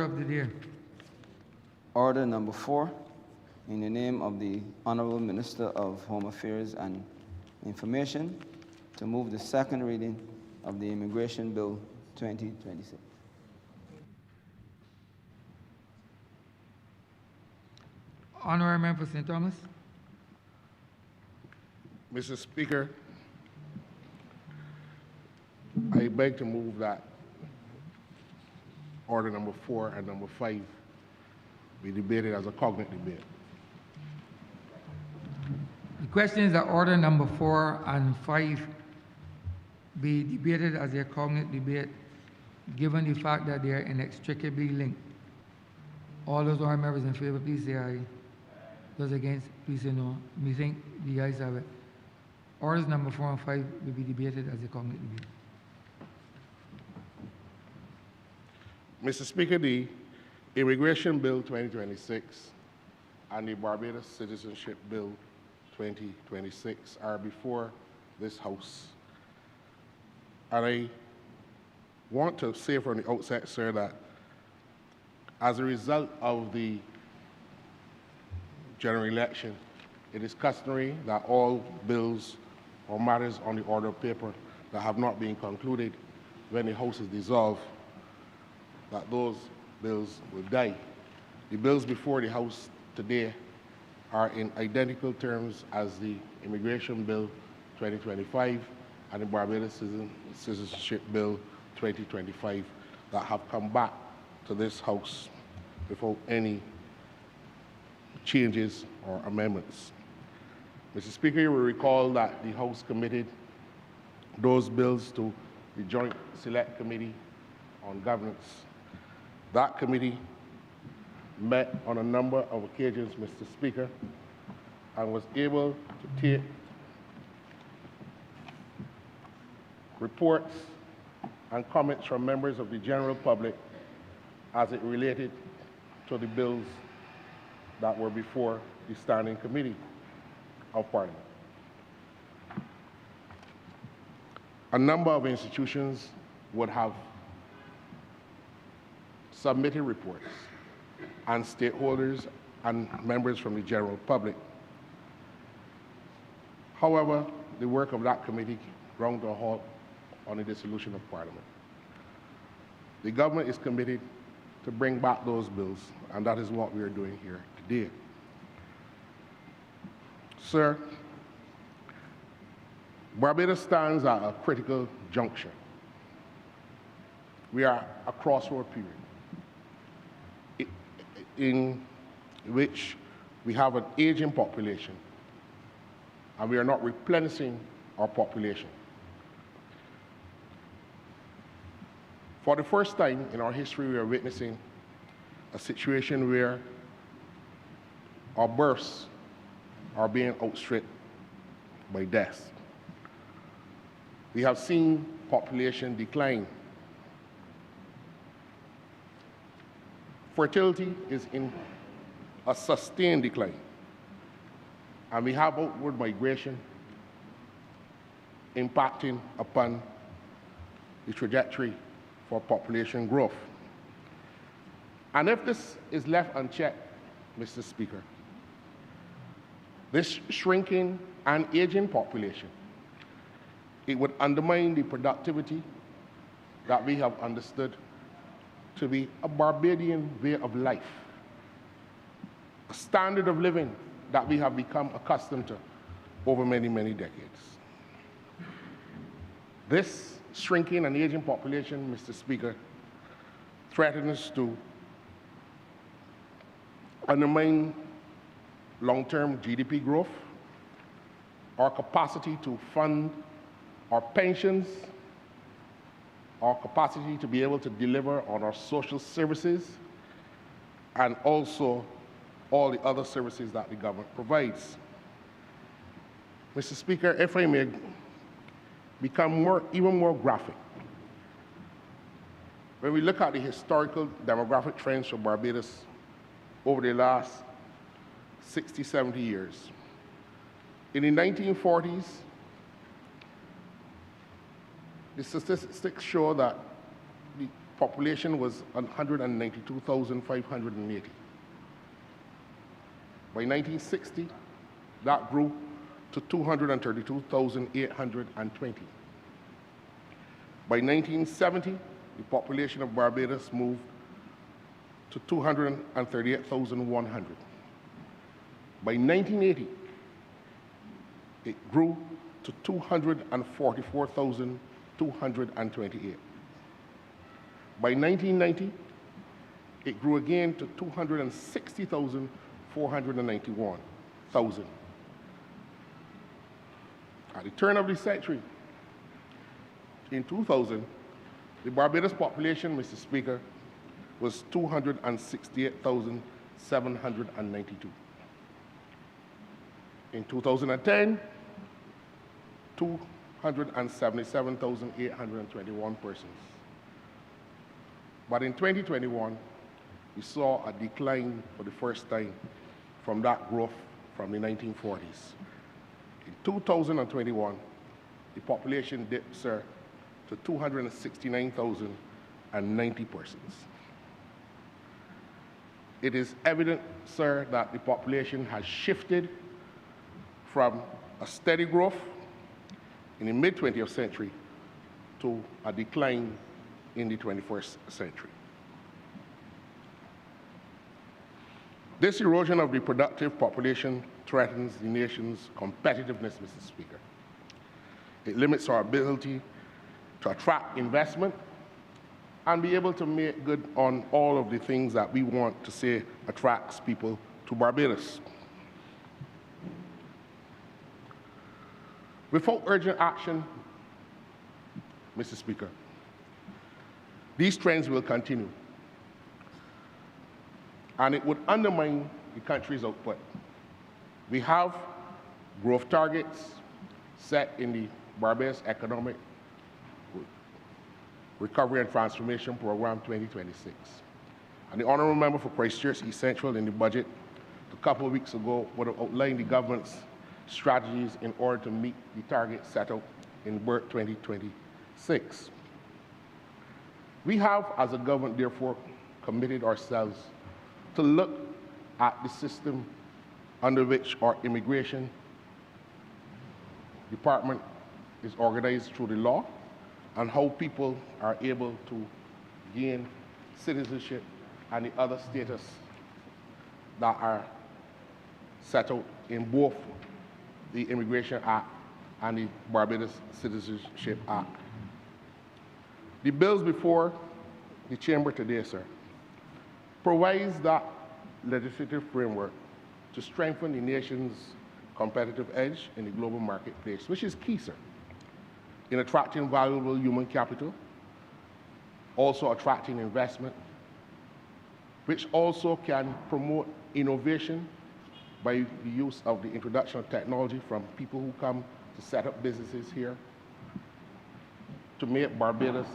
of the day. Order number 4, in the name of the Honourable Minister of Home Affairs and Information, to move the second reading of the Immigration Bill 2026. Honourable Member for St. Thomas. Mr. Speaker, I beg to move that order number 4 and number 5 be debated as a cognate debate. The question is that order number 4 and 5 be debated as a cognate debate, given the fact that they are inextricably linked. All those honourable members in favour, please say aye. Those against, please say no. We think the ayes have it. Orders number 4 and 5 will be debated as a cognate debate. Mr. Speaker, the Immigration Bill 2026 and the Barbados Citizenship Bill 2026 are before this House. And I want to say from the outset, sir, that as a result of the general election, it is customary that all bills or matters on the order of paper that have not been concluded when the House is dissolved, that those bills will die. The bills before the House today are in identical terms as the Immigration Bill 2025 and the Barbados Citizenship Bill 2025 that have come back to this House without any changes or amendments. Mr. Speaker, you will recall that the House committed those bills to the Joint Select Committee on Governance. That committee met on a number of occasions, Mr. Speaker, and was able to take reports and comments from members of the general public as it related to the bills that were before the Standing Committee of Parliament. A number of institutions would have submitted reports, and stakeholders and members from the general public. However, the work of that committee ground to a halt on the dissolution of Parliament. The government is committed to bring back those bills, and that is what we are doing here today. Sir, Barbados stands at a critical juncture. We are at a crossroad period in which we have an aging population and we are not replenishing our population. For the first time in our history, we are witnessing a situation where our births are being outstripped by deaths. We have seen population decline. Fertility is in a sustained decline, and we have outward migration impacting upon the trajectory for population growth. And if this is left unchecked, Mr. Speaker, this shrinking and aging population, it would undermine the productivity that we have understood to be a Barbadian way of life, a standard of living that we have become accustomed to over many, many decades. This shrinking and aging population, Mr. Speaker, threatens to undermine long-term GDP growth, our capacity to fund our pensions, our capacity to be able to deliver on our social services, and also all the other services that the government provides. Mr. Speaker, if I may become even more graphic, when we look at the historical demographic trends for Barbados over the last 60, 70 years, in the 1940s, the statistics show that the population was 192,580. By 1960, that grew to 232,820. By 1970, the population of Barbados moved to 238,100. By 1980, it grew to 244,228. By 1990, it grew again to 260,491,000. At the turn of the century, in 2000, the Barbados population, Mr. Speaker, was 268,792. In 2010, 277,821 persons. But in 2021, we saw a decline for the first time from that growth from the 1940s. In 2021, the population dipped, sir, to 269,090 persons. It is evident, sir, that the population has shifted from a steady growth in the mid-20th century to a decline in the 21st century. This erosion of the productive population threatens the nation's competitiveness, Mr. Speaker. It limits our ability to attract investment and be able to make good on all of the things that we want to say attracts people to Barbados. Without urgent action, Mr. Speaker, these trends will continue, and it would undermine the country's output. We have growth targets set in the Barbados Economic Recovery and Transformation Program 2026. And the Honourable Member for Christchurch East Central in the budget a couple of weeks ago would have outlined the government's strategies in order to meet the target set out in BERT 2026. We have, as a government, therefore, committed ourselves to look at the system under which our immigration department is organized through the law and how people are able to gain citizenship and the other status that are set out in both the Immigration Act and the Barbados Citizenship Act. The bills before the Chamber today, sir, provides that legislative framework to strengthen the nation's competitive edge in the global marketplace, which is key, sir, in attracting valuable human capital, also attracting investment, which also can promote innovation by the use of the introduction of technology from people who come to set up businesses here, to make Barbados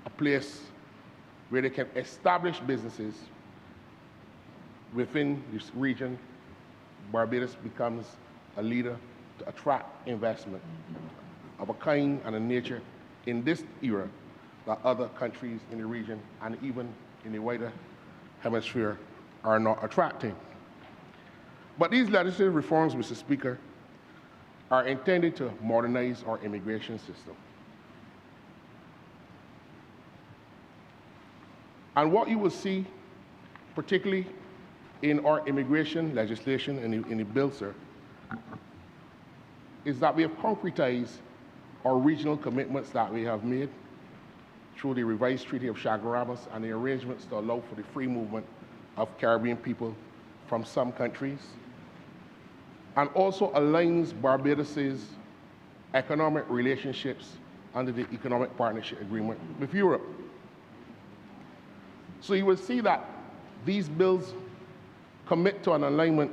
a place where they can establish businesses within this region. Barbados becomes a leader to attract investment of a kind and a nature in this era that other countries in the region and even in the wider hemisphere are not attracting. But these legislative reforms, Mr. Speaker, are intended to modernize our immigration system. And what you will see, particularly in our immigration legislation in the bill, sir, is that we have concretized our regional commitments that we have made through the revised Treaty of Chaguaramas and the arrangements to allow for the free movement of Caribbean people from some countries, and also aligns Barbados's economic relationships under the Economic Partnership Agreement with Europe. So you will see that these bills commit to an alignment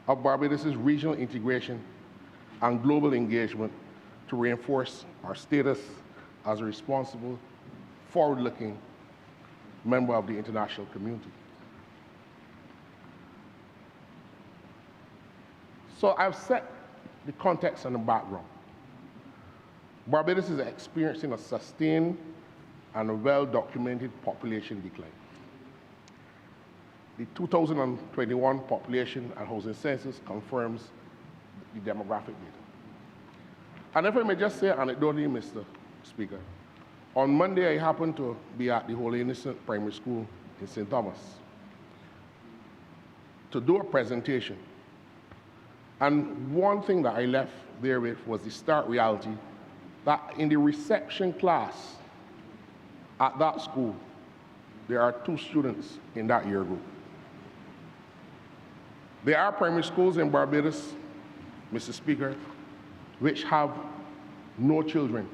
of Barbados's regional integration and global engagement to reinforce our status as a responsible, forward-looking member of the international community. So I've set the context and the background. Barbados is experiencing a sustained and a well-documented population decline. The 2021 population and housing census confirms the demographic data. And if I may just say anecdotally, Mr. Speaker, on Monday I happened to be at the Holy Innocent Primary School in St. Thomas to do a presentation. And one thing that I left there with was the stark reality that in the reception class at that school, there are 2 students in that year group. There are primary schools in Barbados, Mr. Speaker, which have no children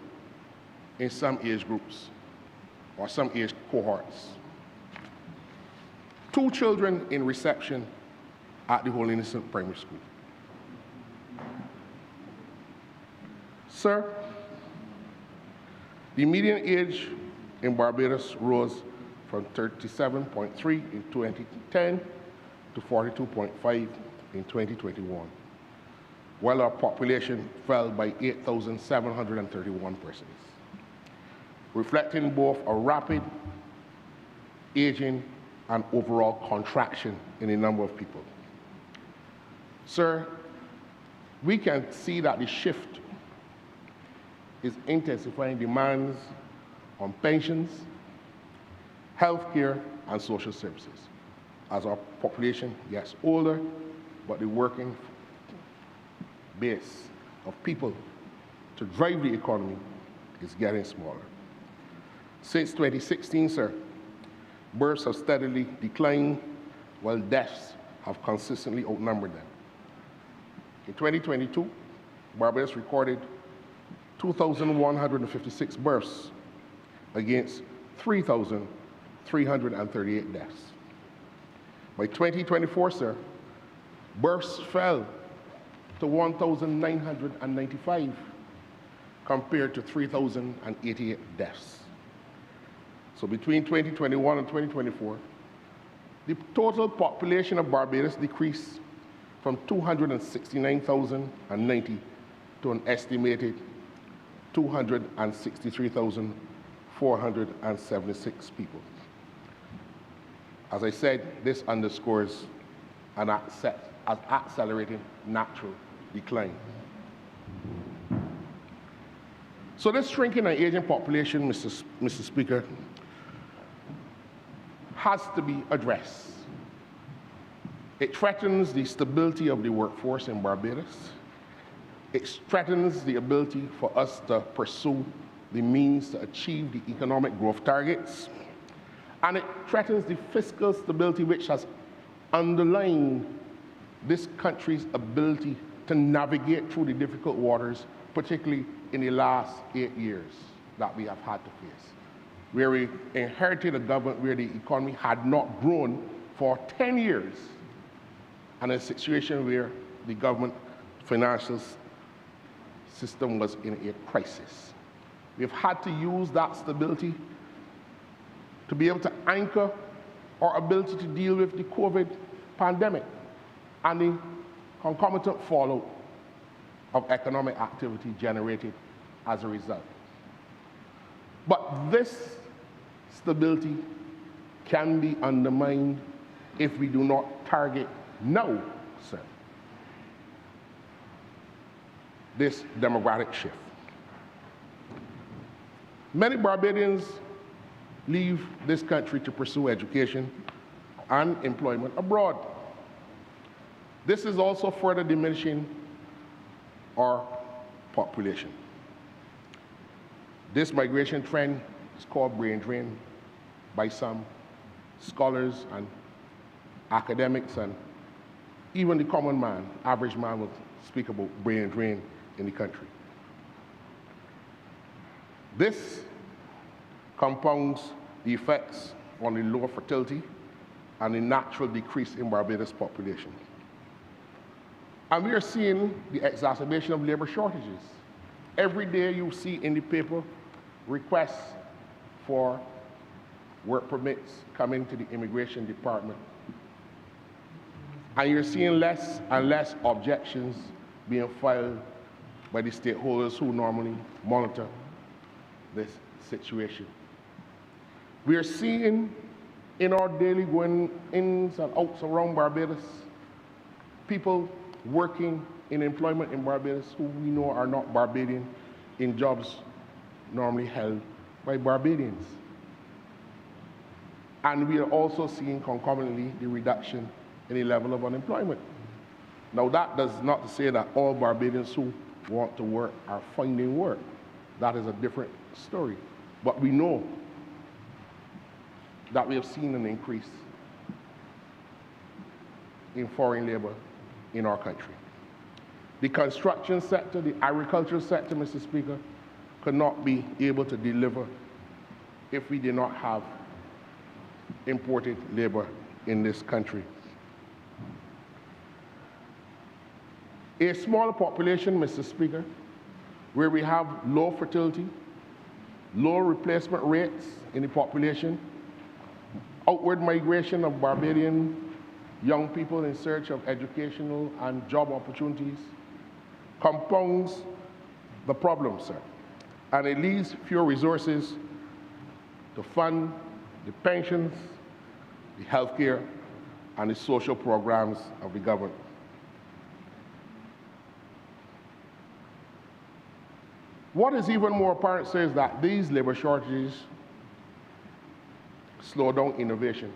in some age groups or some age cohorts. 2 children in reception at the Holy Innocent Primary School. Sir, the median age in Barbados rose from 37.3 in 2010 to 42.5 in 2021, while our population fell by 8,731 persons, reflecting both a rapid aging and overall contraction in the number of people. Sir, we can see that the shift is intensifying demands on pensions, healthcare, and social services as our population gets older, but the working base of people to drive the economy is getting smaller. Since 2016, sir, births have steadily declined while deaths have consistently outnumbered them. In 2022, Barbados recorded 2,156 births against 3,338 deaths. By 2024, sir, births fell to 1,995 compared to 3,088 deaths. So between 2021 and 2024, the total population of Barbados decreased from 269,090 to an estimated 263,476 people. As I said, this underscores an accelerating natural decline. So this shrinking and aging population, Mr. Speaker, has to be addressed. It threatens the stability of the workforce in Barbados. It threatens the ability for us to pursue the means to achieve the economic growth targets. And it threatens the fiscal stability which has underlined this country's ability to navigate through the difficult waters, particularly in the last 8 years that we have had to face, where we inherited a government where the economy had not grown for 10 years, and a situation where the government financial system was in a crisis. We've had to use that stability to be able to anchor our ability to deal with the COVID pandemic and the concomitant fallout of economic activity generated as a result. But this stability can be undermined if we do not target now, sir, this demographic shift. Many Barbadians leave this country to pursue education and employment abroad. This is also further diminishing our population. This migration trend is called brain drain by some scholars and academics, and even the common man, average man, will speak about brain drain in the country. This compounds the effects on the lower fertility and the natural decrease in Barbados' population. And we are seeing the exacerbation of labor shortages. Every day you see in the paper requests for work permits coming to the immigration department. And you're seeing less and less objections being filed by the stakeholders who normally monitor this situation. We are seeing in our daily going ins and outs around Barbados, people working in employment in Barbados who we know are not Barbadian in jobs normally held by Barbadians. And we are also seeing concomitantly the reduction in the level of unemployment. Now that does not say that all Barbadians who want to work are finding work. That is a different story. But we know that we have seen an increase in foreign labor in our country. The construction sector, the agricultural sector, Mr. Speaker, could not be able to deliver if we did not have imported labor in this country. A smaller population, Mr. Speaker, where we have low fertility, low replacement rates in the population, outward migration of Barbadian young people in search of educational and job opportunities, compounds the problem, sir. And it leaves fewer resources to fund the pensions, the health care, and the social programs of the government. What is even more apparent, sir, is that these labor shortages slow down innovation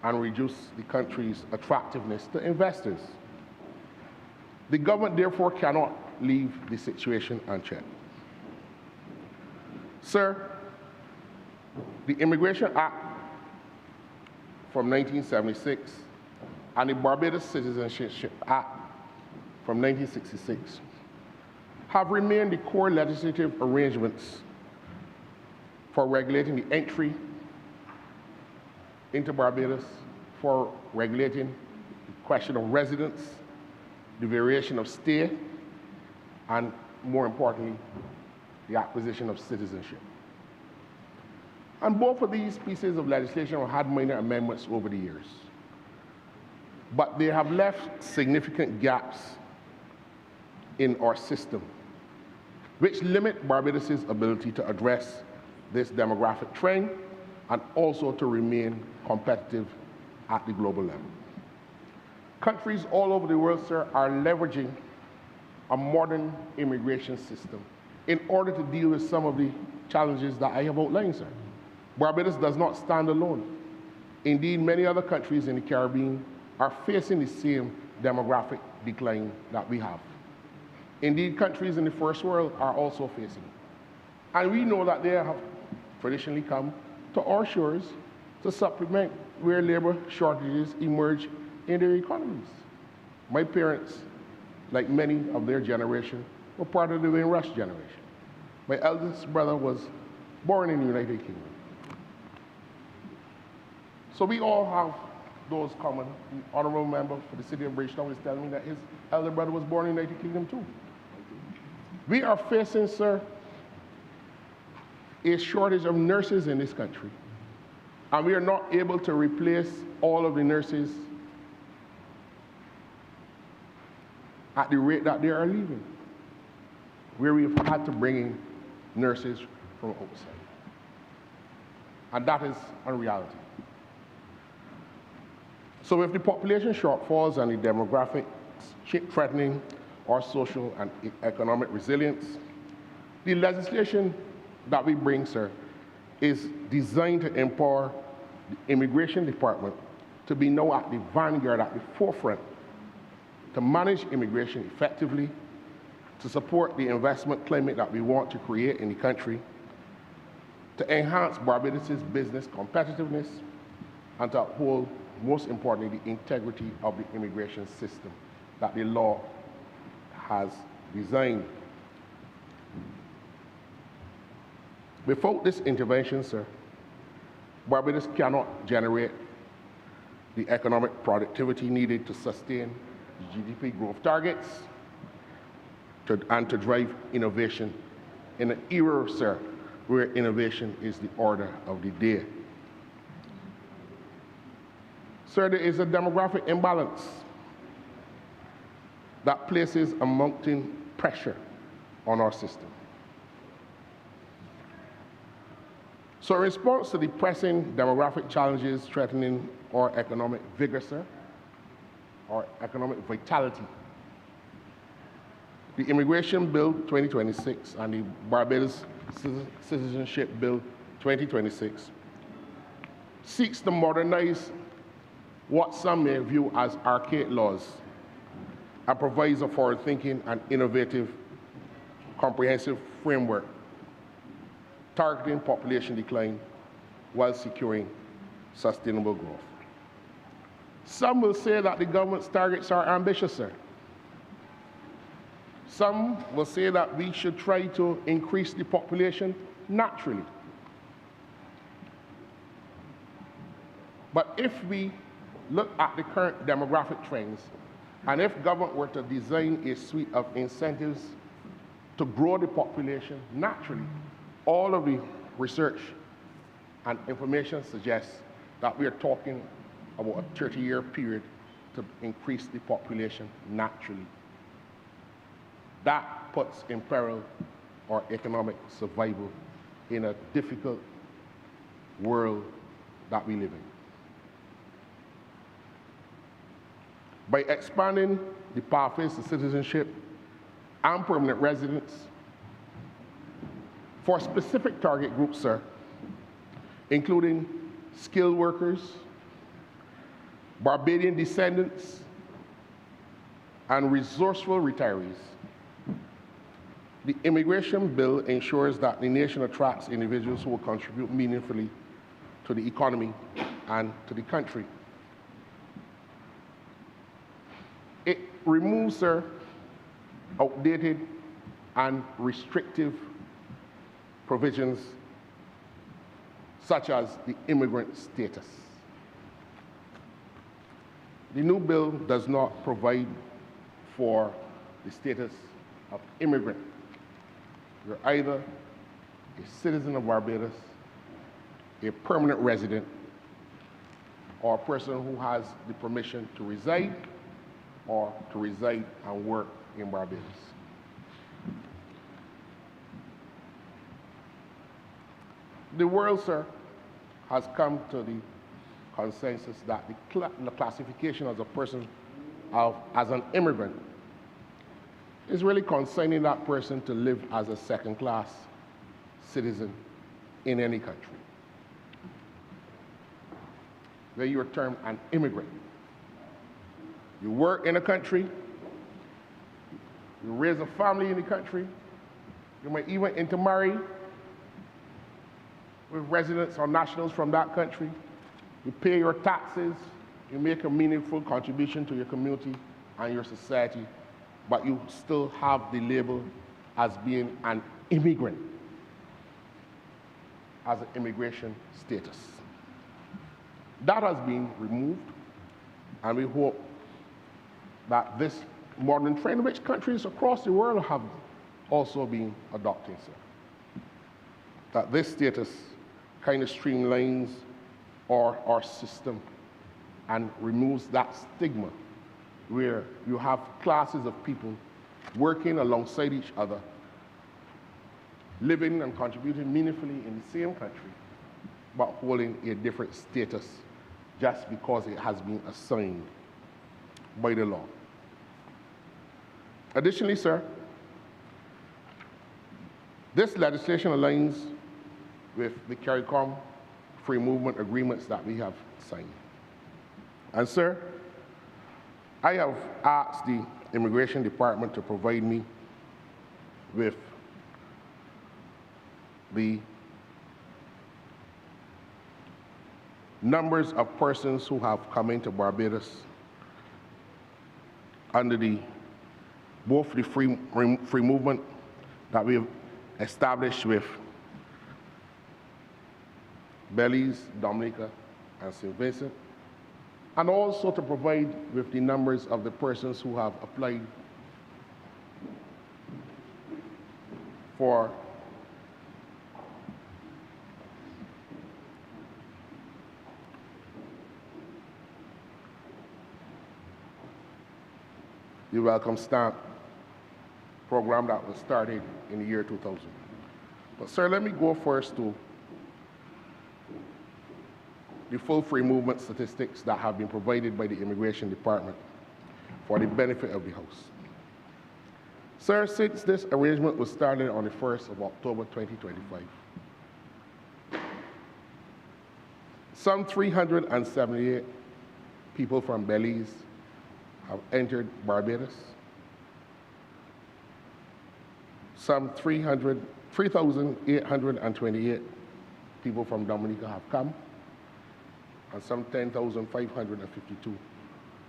and reduce the country's attractiveness to investors. The government, therefore, cannot leave the situation unchecked. Sir, the Immigration Act from 1976 and the Barbados Citizenship Act from 1966 have remained the core legislative arrangements for regulating the entry into Barbados, for regulating the question of residence, the variation of stay, and more importantly, the acquisition of citizenship. And both of these pieces of legislation have had minor amendments over the years, but they have left significant gaps in our system, which limit Barbados' ability to address this demographic trend and also to remain competitive at the global level. Countries all over the world, sir, are leveraging a modern immigration system in order to deal with some of the challenges that I have outlined, sir. Barbados does not stand alone. Indeed, many other countries in the Caribbean are facing the same demographic decline that we have. Indeed, countries in the first world are also facing it. And we know that they have traditionally come to our shores to supplement where labor shortages emerge in their economies. My parents, like many of their generation, were part of the Windrush generation. My eldest brother was born in the United Kingdom. So we all have those common. The honourable member for the city of Bridgetown is telling me that his elder brother was born in the United Kingdom too. We are facing, sir, a shortage of nurses in this country. And we are not able to replace all of the nurses at the rate that they are leaving, where we've had to bring in nurses from outside. And that is a reality. So if the population shortfalls and the demographics threatening our social and economic resilience, the legislation that we bring, sir, is designed to empower the Immigration Department to be now at the vanguard, at the forefront, to manage immigration effectively, to support the investment climate that we want to create in the country, to enhance Barbados' business competitiveness, and to uphold, most importantly, the integrity of the immigration system that the law has designed. Without this intervention, sir, Barbados cannot generate the economic productivity needed to sustain the GDP growth targets and to drive innovation in an era, sir, where innovation is the order of the day. Sir, there is a demographic imbalance that places a mounting pressure on our system. So So in response to the pressing demographic challenges threatening our economic vigor, sir, our economic vitality, the Immigration Bill 2026 and the Barbados Citizenship Bill 2026 seeks to modernize what some may view as archaic laws and provides a forward-thinking and innovative, comprehensive framework targeting population decline while securing sustainable growth. Some will say that the government's targets are ambitious, sir. Some will say that we should try to increase the population naturally. But if we look at the current demographic trends, and if government were to design a suite of incentives to grow the population naturally, all of the research and information suggests that we are talking about a 30-year period to increase the population naturally. That puts in peril our economic survival in a difficult world that we live in. By expanding the pathways to citizenship and permanent residence for specific target groups, sir, including skilled workers, Barbadian descendants, and resourceful retirees, the Immigration Bill ensures that the nation attracts individuals who will contribute meaningfully to the economy and to the country. It removes, sir, outdated and restrictive provisions such as the immigrant status. The new bill does not provide for the status of immigrant. You're either a citizen of Barbados, a permanent resident, or a person who has the permission to reside or to reside and work in Barbados. The world, sir, has come to the consensus that the classification as a person as an immigrant is really consigning that person to live as a second-class citizen in any country. Where you are termed an immigrant. You work in a country, you raise a family in the country, you might even intermarry with residents or nationals from that country. You pay your taxes, you make a meaningful contribution to your community and your society, but you still have the label as being an immigrant, as an immigration status. That has been removed, and we hope that this modern trend, which countries across the world have also been adopting, sir, that this status kind of streamlines our system and removes that stigma where you have classes of people working alongside each other, living and contributing meaningfully in the same country, but holding a different status just because it has been assigned by the law. Additionally, sir, this legislation aligns with the CARICOM free movement agreements that we have signed. And sir, I have asked the Immigration Department to provide me with the numbers of persons who have come into Barbados under both the free movement that we have established with Belize, Dominica, and St. Vincent, and also to provide with the numbers of the persons who have applied for the Welcome Stamp program that was started in the year 2000. But sir, let me go first to the full free movement statistics that have been provided by the Immigration Department for the benefit of the House. Sir, since this arrangement was started on the 1st of October 2025, some 378 people from Belize have entered Barbados. Some 3,828 people from Dominica have come, and some 10,552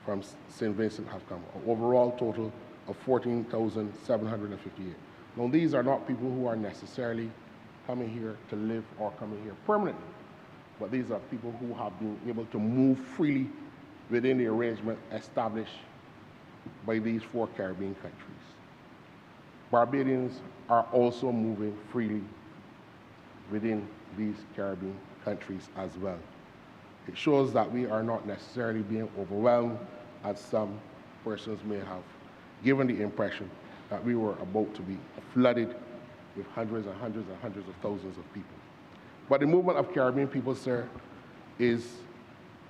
from St. Vincent have come. An overall total of 14,758. Now, these are not people who are necessarily coming here to live or coming here permanently, but these are people who have been able to move freely within the arrangement established by these 4 Caribbean countries. Barbadians are also moving freely within these Caribbean countries as well. It shows that we are not necessarily being overwhelmed, as some persons may have given the impression that we were about to be flooded with hundreds and hundreds and hundreds of thousands of people. But the movement of Caribbean people, sir, is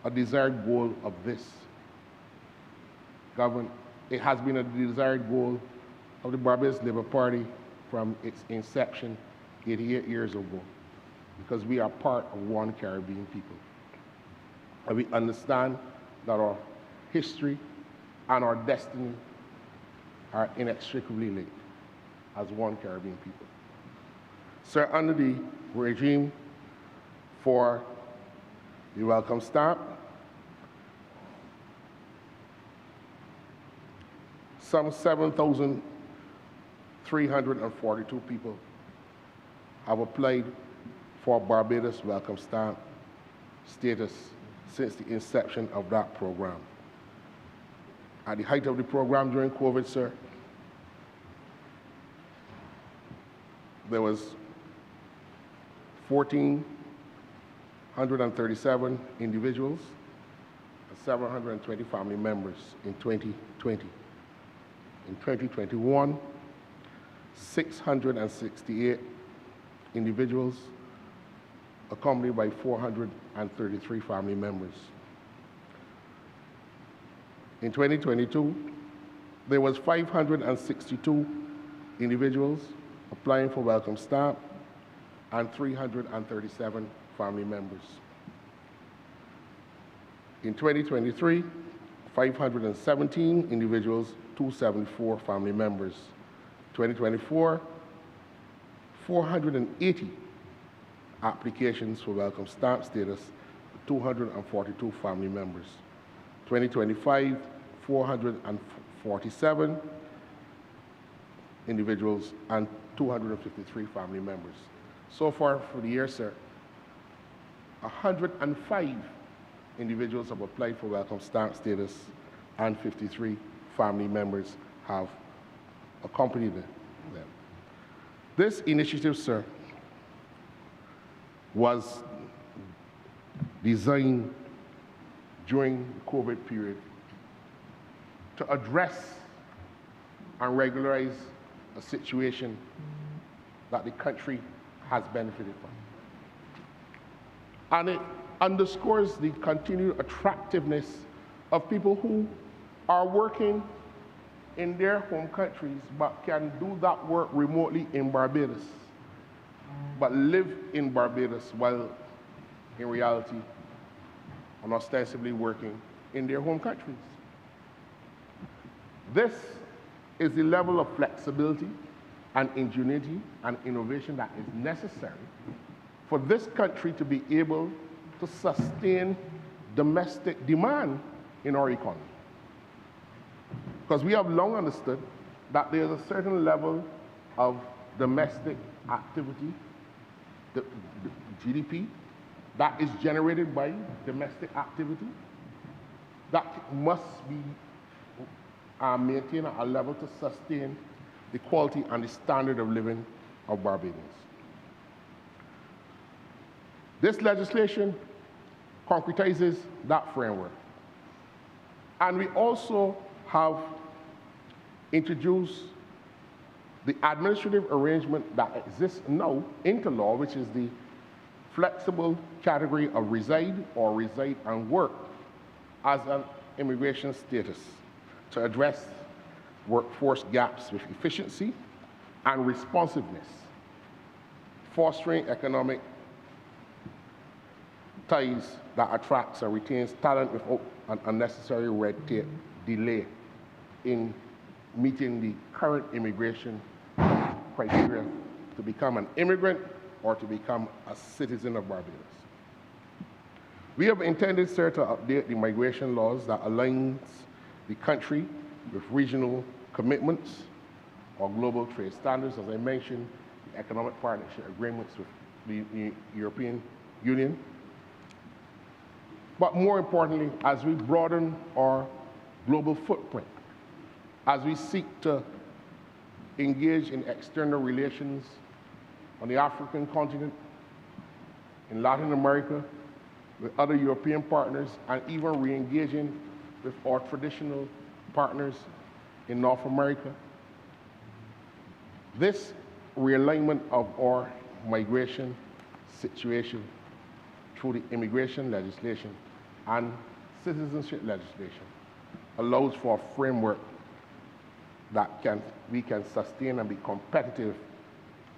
a desired goal of this government. It has been a desired goal of the Barbados Labour Party from its inception 88 years ago, because we are part of one Caribbean people. And we understand that our history and our destiny are inextricably linked as one Caribbean people. Sir, under the regime for the welcome stamp, some 7,342 people have applied for Barbados welcome stamp status since the inception of that program. At the height of the program during COVID, sir, there was 1,437 individuals and 720 family members in 2020. In 2021, 668 individuals accompanied by 433 family members. In 2022, there was 562 individuals applying for welcome stamp and 337 family members. In 2023, 517 individuals, 274 family members. 2024, 480 applications for welcome stamp status, 242 family members. 2025, 447 individuals and 253 family members. So far for the year, sir, 105 individuals have applied for welcome stamp status and 53 family members have accompanied them. This initiative, sir, was designed during the COVID period to address and regularize a situation that the country has benefited from. And it underscores the continued attractiveness of people who are working in their home countries but can do that work remotely in Barbados, but live in Barbados while in reality and ostensibly working in their home countries. This is the level of flexibility and ingenuity and innovation that is necessary for this country to be able to sustain domestic demand in our economy. Because we have long understood that there's a certain level of domestic activity, the GDP, that is generated by domestic activity, that must be maintained at a level to sustain the quality and the standard of living of Barbadians. This legislation concretizes that framework. And we also have introduced the administrative arrangement that exists now into law, which is the flexible category of reside or reside and work as an immigration status to address workforce gaps with efficiency and responsiveness, fostering economic ties that attracts and retains talent without an unnecessary red tape delay in meeting the current immigration criteria to become an immigrant or to become a citizen of Barbados. We have intended, sir, to update the migration laws that aligns the country with regional commitments or global trade standards, as I mentioned, the economic partnership agreements with the European Union. But more importantly, as we broaden our global footprint, as we seek to engage in external relations on the African continent, in Latin America, with other European partners, and even re-engaging with our traditional partners in North America. This realignment of our migration situation through the immigration legislation and citizenship legislation allows for a framework that we can sustain and be competitive,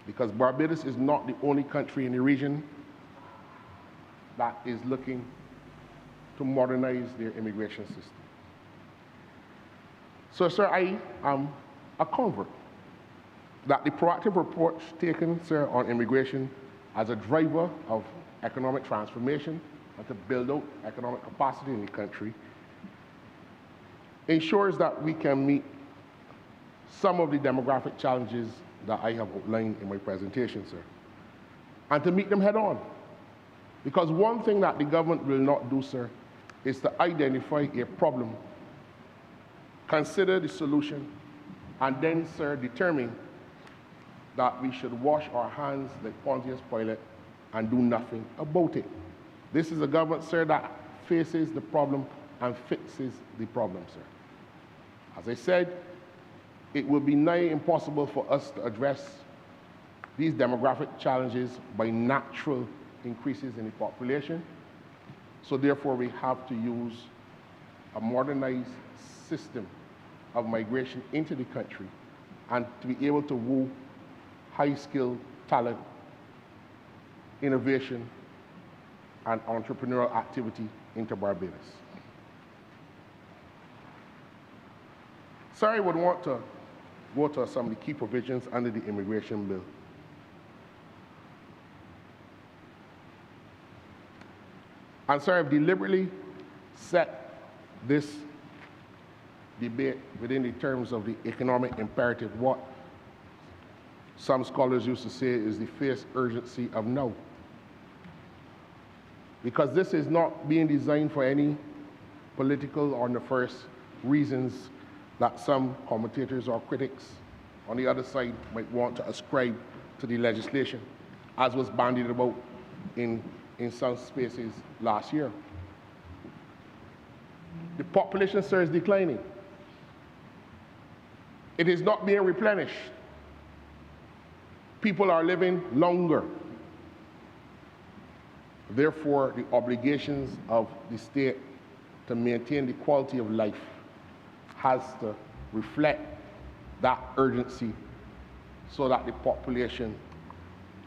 because Barbados is not the only country in the region that is looking to modernize their immigration system. So, sir, I am a convert that the proactive approach taken, sir, on immigration as a driver of economic transformation and to build out economic capacity in the country ensures that we can meet some of the demographic challenges that I have outlined in my presentation, sir, and to meet them head on. Because one thing that the government will not do, sir, is to identify a problem, consider the solution, and then, sir, determine that we should wash our hands like Pontius Pilate and do nothing about it. This is a government, sir, that faces the problem and fixes the problem, sir. As I said, it will be nigh impossible for us to address these demographic challenges by natural increases in the population. So therefore, we have to use a modernized system of migration into the country and to be able to woo high-skilled talent, innovation, and entrepreneurial activity into Barbados. Sir, I would want to go to some of the key provisions under the immigration bill. And sir, I've deliberately set this debate within the terms of the economic imperative, what some scholars used to say is the fierce urgency of now. Because this is not being designed for any political or nefarious reasons that some commentators or critics on the other side might want to ascribe to the legislation, as was bandied about in some spaces last year. The population, sir, is declining. It is not being replenished. People are living longer. Therefore, the obligations of the state to maintain the quality of life has to reflect that urgency so that the population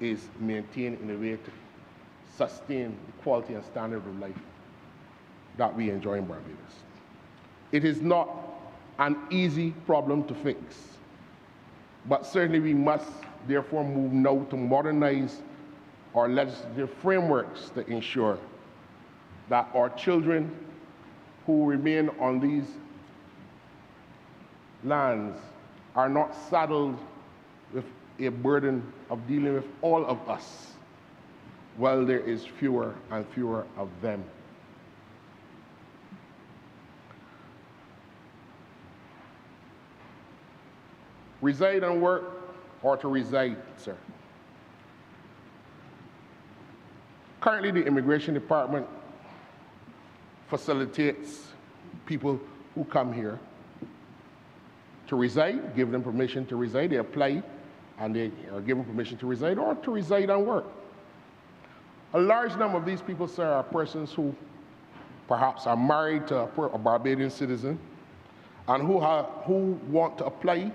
is maintained in a way to sustain the quality and standard of life that we enjoy in Barbados. It is not an easy problem to fix, but certainly we must therefore move now to modernize our legislative frameworks to ensure that our children who remain on these lands are not saddled with a burden of dealing with all of us, while there is fewer and fewer of them. Reside and work, or to reside, sir. Currently, the Immigration Department facilitates people who come here to reside, give them permission to reside. They apply and they are given permission to reside or to reside and work. A large number of these people, sir, are persons who perhaps are married to a Barbadian citizen and who want to apply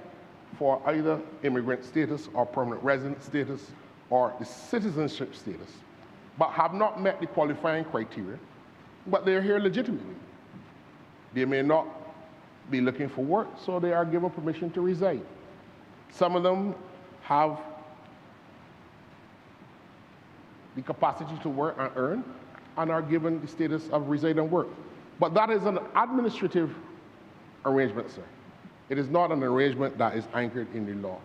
for either immigrant status or permanent resident status or the citizenship status, but have not met the qualifying criteria, but they're here legitimately. They may not be looking for work, so they are given permission to reside. Some of them have the capacity to work and earn and are given the status of reside and work. But that is an administrative arrangement, sir. It is not an arrangement that is anchored in the law.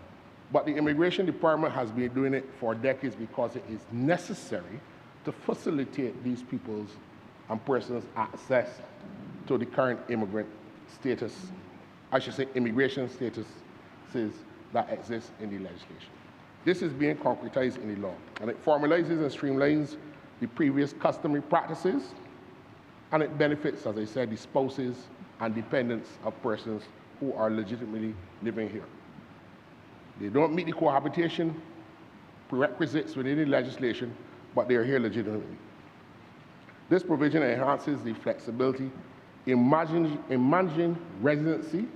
But the Immigration Department has been doing it for decades because it is necessary to facilitate these people's and persons' access to the current immigrant status, I should say immigration statuses that exist in the legislation. This is being concretized in the law, and it formalizes and streamlines the previous customary practices, and it benefits, as I said, the spouses and dependents of persons who are legitimately living here. They don't meet the cohabitation prerequisites within the legislation, but they are here legitimately. This provision enhances the flexibility in managing residency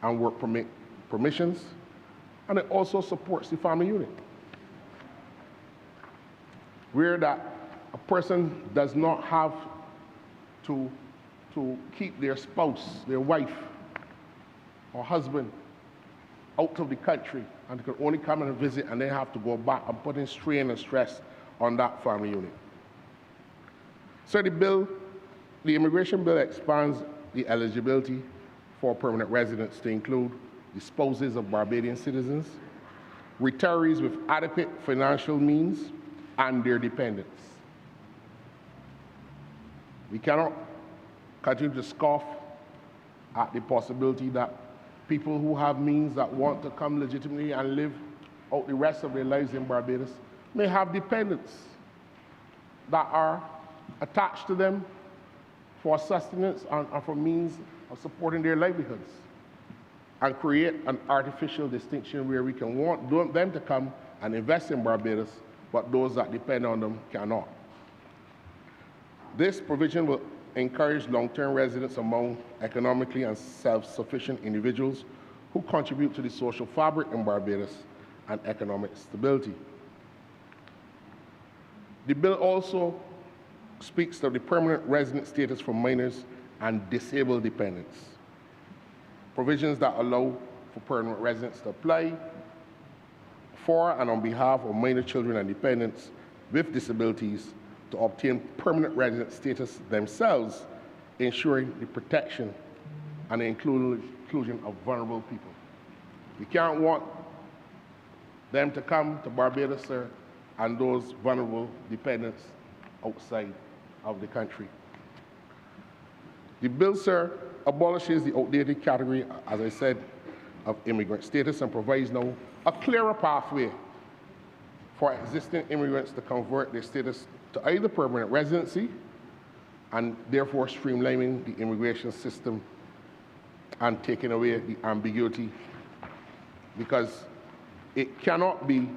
and work permissions, and it also supports the family unit, where that a person does not have to keep their spouse, their wife or husband out of the country and they can only come and visit and they have to go back and putting strain and stress on that family unit. So the immigration bill expands the eligibility for permanent residents to include the spouses of Barbadian citizens, retirees with adequate financial means, and their dependents. We cannot continue to scoff at the possibility that people who have means that want to come legitimately and live out the rest of their lives in Barbados may have dependents that are attached to them for sustenance and for means of supporting their livelihoods, and create an artificial distinction where we can want them to come and invest in Barbados, but those that depend on them cannot. This provision will encourage long-term residence among economically and self-sufficient individuals who contribute to the social fabric in Barbados and economic stability. The bill also speaks of the permanent resident status for minors and disabled dependents, provisions that allow for permanent residents to apply for and on behalf of minor children and dependents with disabilities to obtain permanent resident status themselves, ensuring the protection and the inclusion of vulnerable people. We can't want them to come to Barbados, sir, and those vulnerable dependents outside of the country. The bill, sir, abolishes the outdated category, as I said, of immigrant status and provides now a clearer pathway for existing immigrants to convert their status to either permanent residency and therefore streamlining the immigration system and taking away the ambiguity, because it cannot be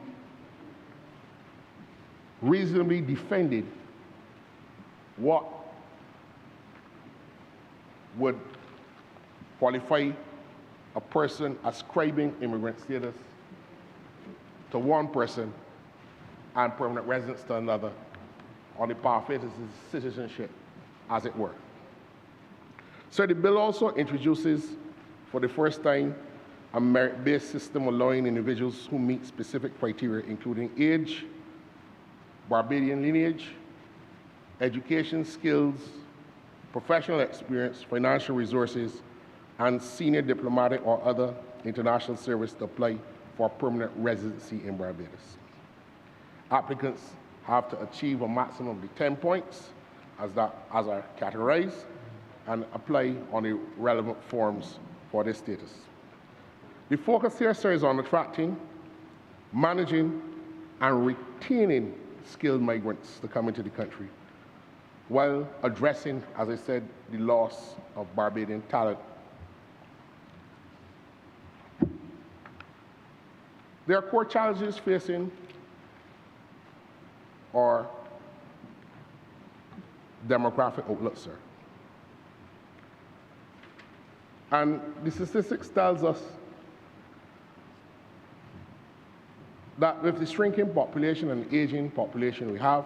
reasonably defended what would qualify a person ascribing immigrant status to one person and permanent residence to another on the pathway to citizenship, as it were. So the bill also introduces, for the first time, a merit-based system allowing individuals who meet specific criteria, including age, Barbadian lineage, education, skills, professional experience, financial resources, and senior diplomatic or other international service to apply for permanent residency in Barbados. Applicants have to achieve a maximum of 10 points as are categorized and apply on the relevant forms for this status. The focus here, sir, is on attracting, managing, and retaining skilled migrants to come into the country, while addressing, as I said, the loss of Barbadian talent. There are core challenges facing or demographic outlook, sir. And the statistics tells us that with the shrinking population and aging population we have,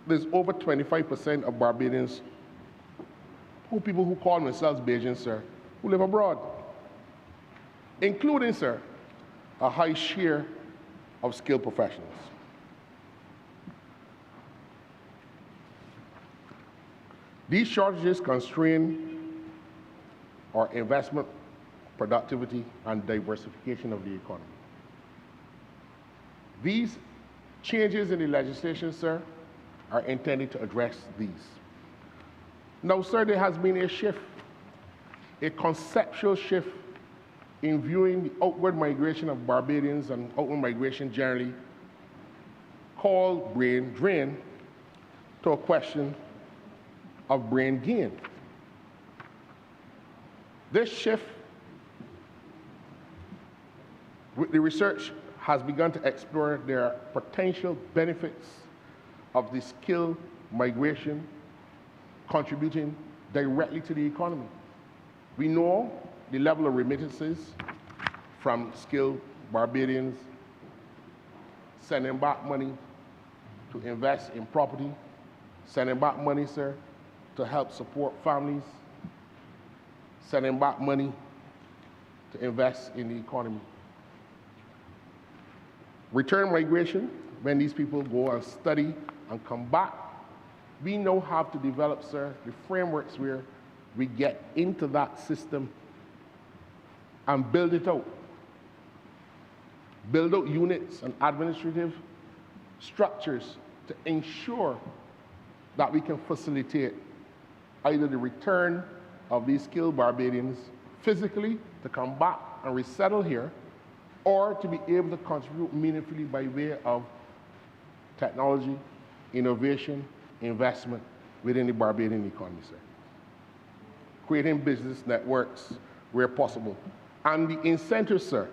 there's over 25% of Barbadians, people who call themselves Bajans, sir, who live abroad, including, sir, a high share of skilled professionals. These shortages constrain our investment, productivity, and diversification of the economy. These changes in the legislation, sir, are intended to address these. Now, sir, there has been a shift, a conceptual shift in viewing the outward migration of Barbadians and outward migration generally, called brain drain, to a question of brain gain. This shift, the research has begun to explore their potential benefits of the skilled migration contributing directly to the economy. We know the level of remittances from skilled Barbadians sending back money to invest in property, sending back money, sir, to help support families, sending back money to invest in the economy. Return migration, when these people go and study and come back, we now have to develop, sir, the frameworks where we get into that system and build it out. Build out units and administrative structures to ensure that we can facilitate either the return of these skilled Barbadians physically to come back and resettle here, or to be able to contribute meaningfully by way of technology, innovation, investment within the Barbadian economy, sir. Creating business networks where possible. And the incentives, sir,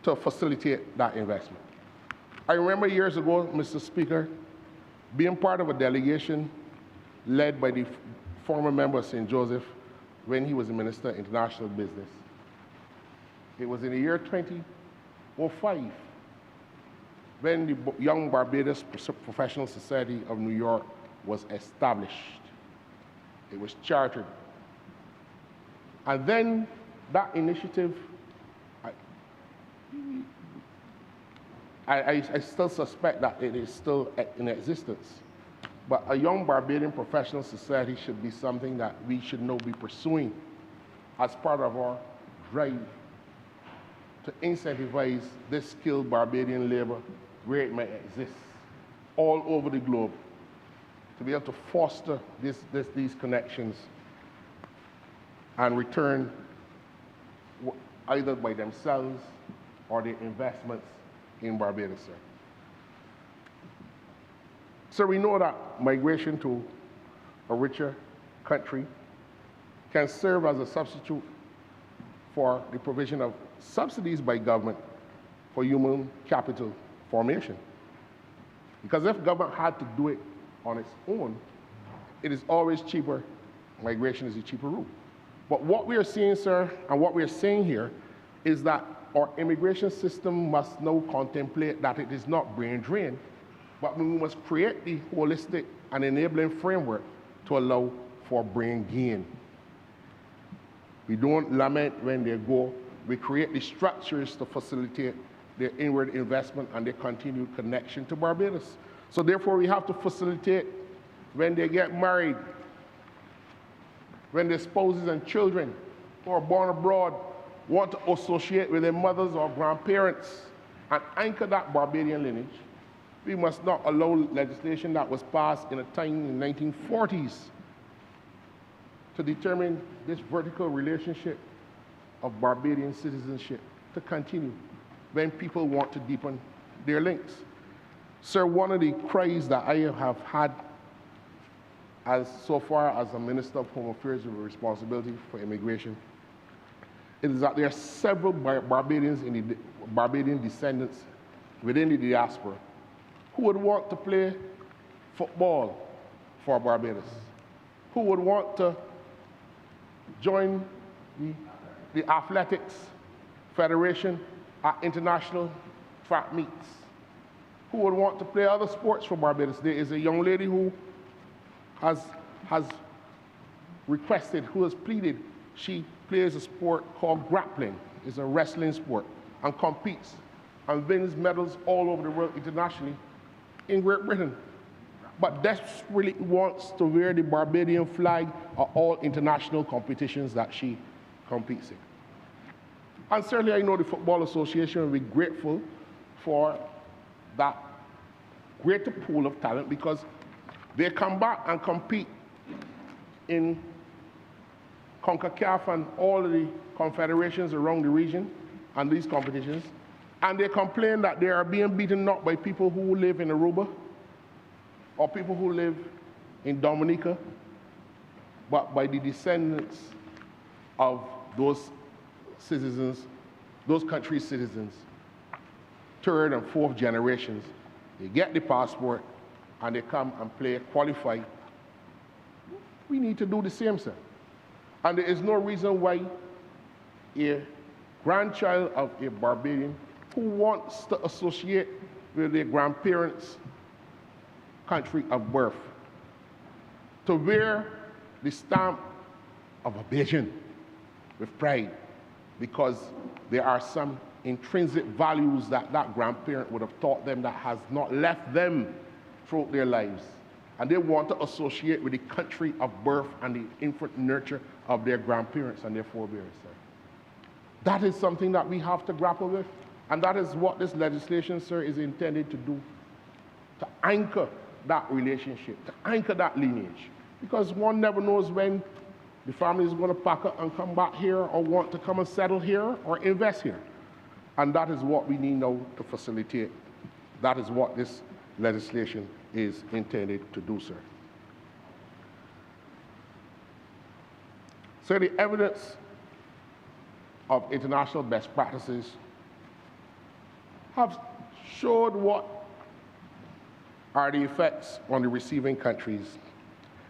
to facilitate that investment. I remember years ago, Mr. Speaker, being part of a delegation led by the former member of St. Joseph when he was the Minister of International Business. It was in the year 2005 when the Young Barbados Professional Society of New York was established. It was chartered. And then that initiative, I still suspect that it is still in existence. But a Young Barbadian Professional Society should be something that we should now be pursuing as part of our drive to incentivize this skilled Barbadian labor where it may exist all over the globe, to be able to foster these connections and return either by themselves or their investments in Barbados, sir. So we know that migration to a richer country can serve as a substitute for the provision of subsidies by government for human capital formation. Because if government had to do it on its own, it is always cheaper. Migration is a cheaper route. But what we are seeing, sir, and what we are saying here is that our immigration system must now contemplate that it is not brain drain, but we must create the holistic and enabling framework to allow for brain gain. We don't lament when they go. We create the structures to facilitate their inward investment and their continued connection to Barbados. So therefore, we have to facilitate when they get married, when their spouses and children who are born abroad want to associate with their mothers or grandparents and anchor that Barbadian lineage. We must not allow legislation that was passed in a time in the 1940s to determine this vertical relationship of Barbadian citizenship to continue when people want to deepen their links. Sir, one of the cries that I have had so far as a Minister of Home Affairs with responsibility for immigration is that there are several Barbadians Barbadian descendants within the diaspora Who would want to play football for Barbados? Who would want to join the Athletics Federation at international track meets? Who would want to play other sports for Barbados? There is a young lady who has requested, who has pleaded, she plays a sport called grappling. It's a wrestling sport, and competes and wins medals all over the world internationally in Great Britain, but desperately wants to wear the Barbadian flag at all international competitions that she competes in. And certainly I know the Football Association will be grateful for that greater pool of talent, because they come back and compete in CONCACAF and all of the confederations around the region and these competitions, and they complain that they are being beaten not by people who live in Aruba or people who live in Dominica, but by the descendants of those citizens, those countries' citizens, third and fourth generations. They get the passport and they come and play, qualify. We need to do the same, sir. And there is no reason why a grandchild of a Barbadian who wants to associate with their grandparents' country of birth, to wear the stamp of a Bajan with pride, because there are some intrinsic values that that grandparent would have taught them that has not left them throughout their lives. And they want to associate with the country of birth and the infant nurture of their grandparents and their forebears, sir. That is something that we have to grapple with, and that is what this legislation, sir, is intended to do, to anchor that relationship, to anchor that lineage. Because one never knows when the family is going to pack up and come back here, or want to come and settle here or invest here. And that is what we need now to facilitate. That is what this legislation is intended to do, sir. So the evidence of international best practices have showed what are the effects on the receiving countries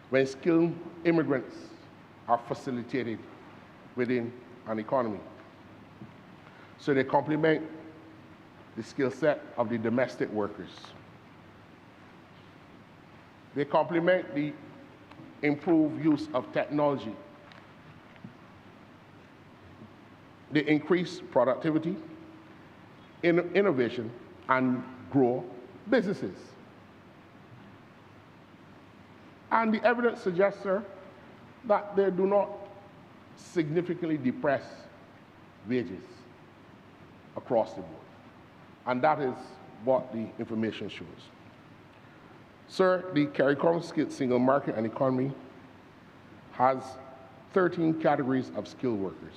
when skilled immigrants are facilitated within an economy. So they complement the skill set of the domestic workers. They complement the improved use of technology. They increase productivity, innovation, and grow businesses. And the evidence suggests, sir, that they do not significantly depress wages across the board. And that is what the information shows. Sir, the CARICOM single market and economy has 13 categories of skilled workers.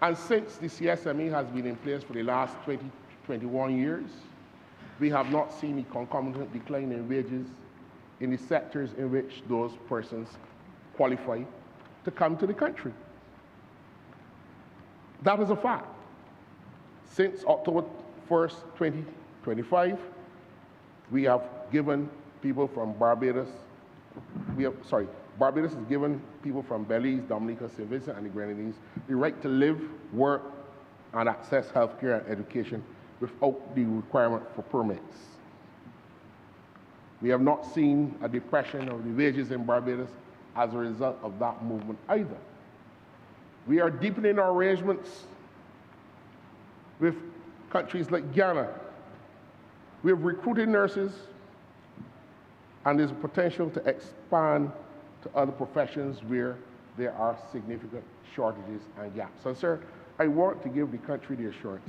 And since the CSME has been in place for the last 21 years, we have not seen a concomitant decline in wages in the sectors in which those persons qualify to come to the country. That is a fact. Since October 1st, 2025, we have given people from Barbados, Barbados has given people from Belize, Dominica, St. Vincent, and the Grenadines the right to live, work, and access healthcare and education without the requirement for permits. We have not seen a depression of the wages in Barbados as a result of that movement either. We are deepening our arrangements with countries like Ghana. We have recruited nurses, and there's a potential to expand to other professions where there are significant shortages and gaps. And sir, I want to give the country the assurance.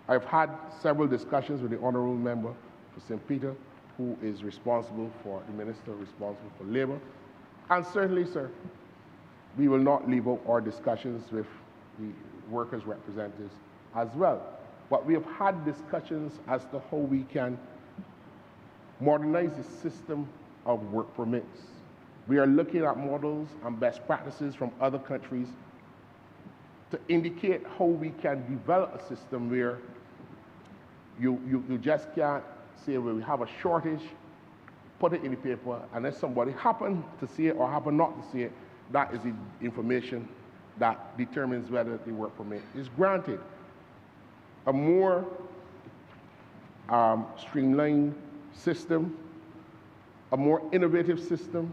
I've had several discussions with the Honourable Member for St. Peter, who is responsible for, the Minister responsible for Labour. And certainly, sir, we will not leave out our discussions with the workers' representatives as well. But we have had discussions as to how we can modernize the system of work permits. We are looking at models and best practices from other countries to indicate how we can develop a system where You just can't say, well, we have a shortage, put it in the paper, and if somebody happen to see it or happen not to see it, that is the information that determines whether the work permit is granted. A more streamlined system, a more innovative system,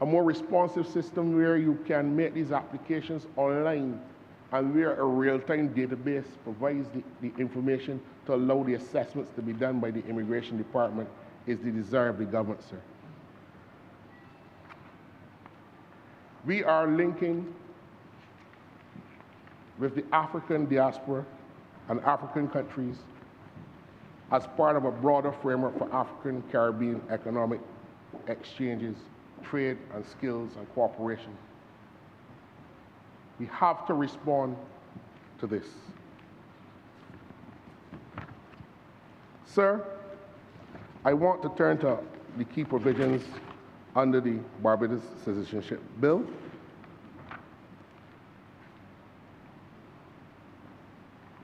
a more responsive system where you can make these applications online and where a real-time database provides the information to allow the assessments to be done by the Immigration Department is the desire of the government, sir. We are linking with the African diaspora and African countries as part of a broader framework for African Caribbean economic exchanges, trade and skills and cooperation. We have to respond to this. Sir, I want to turn to the key provisions under the Barbados Citizenship Bill.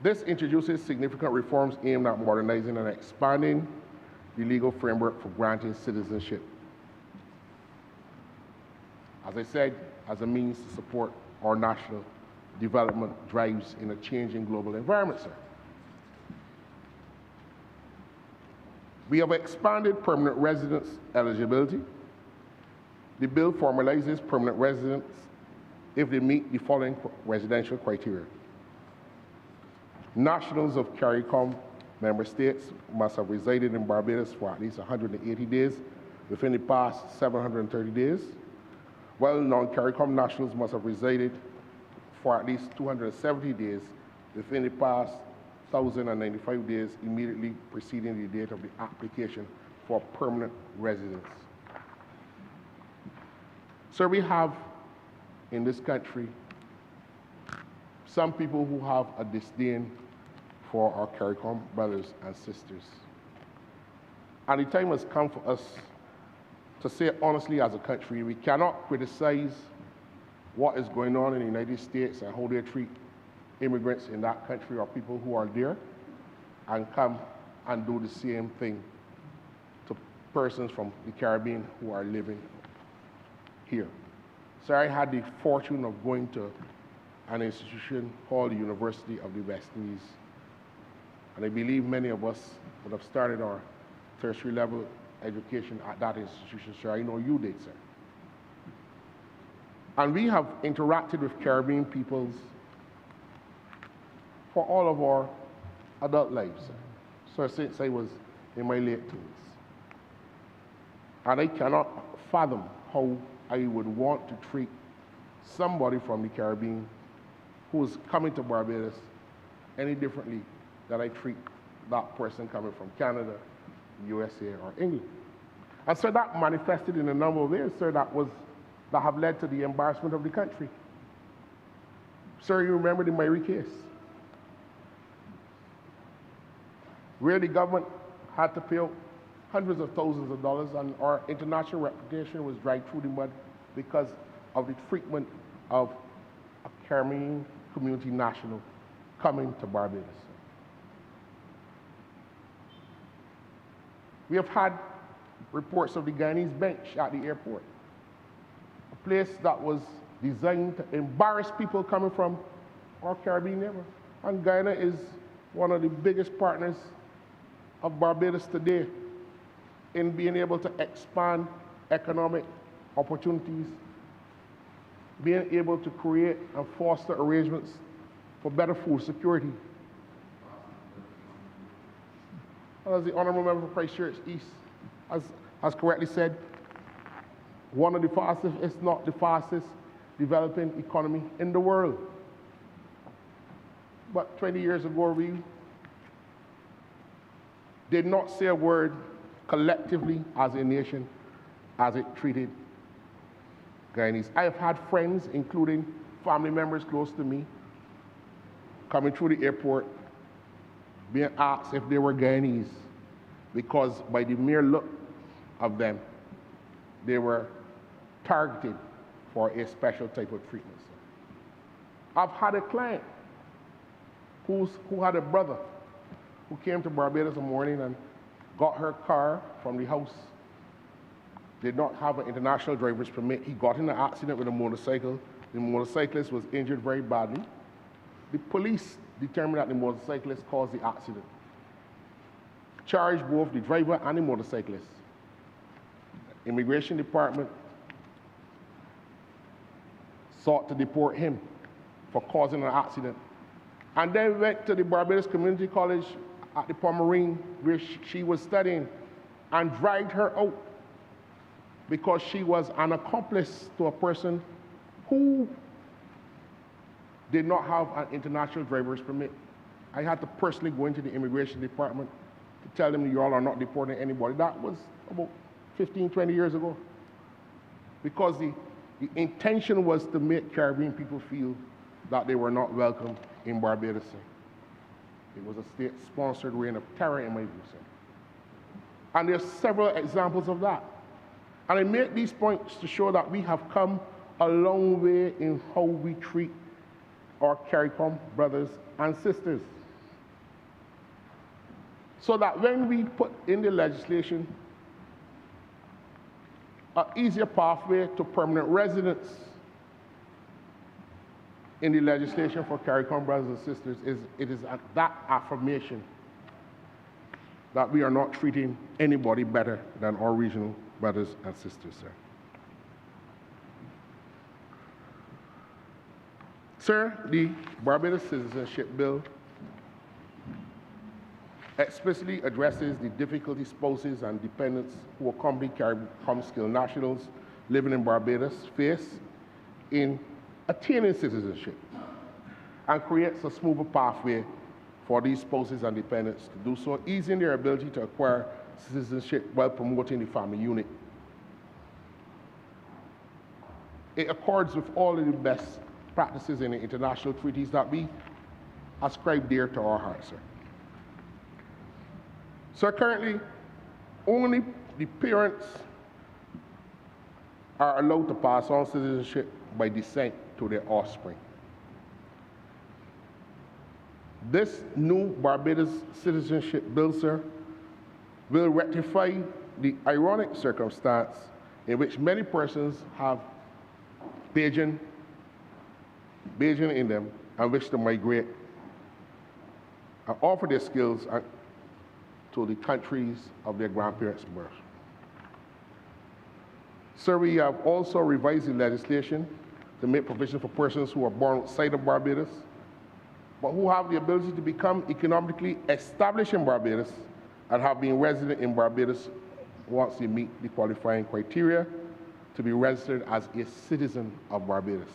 This introduces significant reforms aimed at modernizing and expanding the legal framework for granting citizenship. As I said, as a means to support our national development drives in a changing global environment, sir. We have expanded permanent residence eligibility. The bill formalizes permanent residents if they meet the following residential criteria. Nationals of CARICOM member states must have resided in Barbados for at least 180 days within the past 730 days, while non-CARICOM nationals must have resided for at least 270 days within the past 1,095 days immediately preceding the date of the application for permanent residence. So we have in this country some people who have a disdain for our CARICOM brothers and sisters. And the time has come for us to say honestly as a country, we cannot criticize what is going on in the United States and how they treat immigrants in that country or people who are there and come and do the same thing to persons from the Caribbean who are living here. So I had the fortune of going to an institution called the University of the West Indies. And I believe many of us would have started our tertiary level education at that institution, sir. I know you did, sir. And we have interacted with Caribbean peoples for all of our adult lives, sir. So since I was in my late teens. And I cannot fathom how I would want to treat somebody from the Caribbean who is coming to Barbados any differently than I treat that person coming from Canada, USA, or England. And so that manifested in a number of ways, sir, that have led to the embarrassment of the country. Sir, you remember the Myrie case, where the government had to pay out hundreds of thousands of dollars and our international reputation was dragged through the mud because of the treatment of a Caribbean community national coming to Barbados. We have had reports of the Guyanese bench at the airport, a place that was designed to embarrass people coming from our Caribbean neighbor. And Guyana is one of the biggest partners of Barbados today in being able to expand economic opportunities, being able to create and foster arrangements for better food security. As the Honourable Member for Christchurch East has correctly said, one of the fastest, if not the fastest, developing economy in the world. But 20 years ago, we did not say a word collectively as a nation as it treated Guyanese. I have had friends, including family members close to me, coming through the airport, being asked if they were Guyanese, because by the mere look of them, they were targeted for a special type of treatment. I've had a client who had a brother who came to Barbados in the morning and got her car from the house, did not have an international driver's permit. He got in an accident with a motorcycle. The motorcyclist was injured very badly. The police determined that the motorcyclist caused the accident. Charged both the driver and the motorcyclist. Immigration Department sought to deport him for causing an accident. And then went to the Barbados Community College at the Pomerine where she was studying and dragged her out because she was an accomplice to a person who did not have an international driver's permit. I had to personally go into the Immigration Department to tell them you all are not deporting anybody. That was about 15, 20 years ago. Because the intention was to make Caribbean people feel that they were not welcome in Barbados. It was a state-sponsored reign of terror in my view. And there's several examples of that. And I make these points to show that we have come a long way in how we treat our CARICOM brothers and sisters. So that when we put in the legislation an easier pathway to permanent residence in the legislation for CARICOM brothers and sisters, it is that affirmation that we are not treating anybody better than our regional brothers and sisters, sir. Sir, the Barbados Citizenship Bill explicitly addresses the difficulty spouses and dependents who accompany CARICOM skilled nationals living in Barbados face in attaining citizenship and creates a smoother pathway for these spouses and dependents to do so, easing their ability to acquire citizenship while promoting the family unit. It accords with all of the best practices in the international treaties that we ascribe dear to our hearts, sir. So currently, only the parents are allowed to pass on citizenship by descent to their offspring. This new Barbados Citizenship Bill, sir, will rectify the ironic circumstance in which many persons have Bajan in them and wish to migrate and offer their skills to the countries of their grandparents' birth. Sir, we have also revised the legislation to make provision for persons who are born outside of Barbados, but who have the ability to become economically established in Barbados and have been resident in Barbados once they meet the qualifying criteria to be registered as a citizen of Barbados,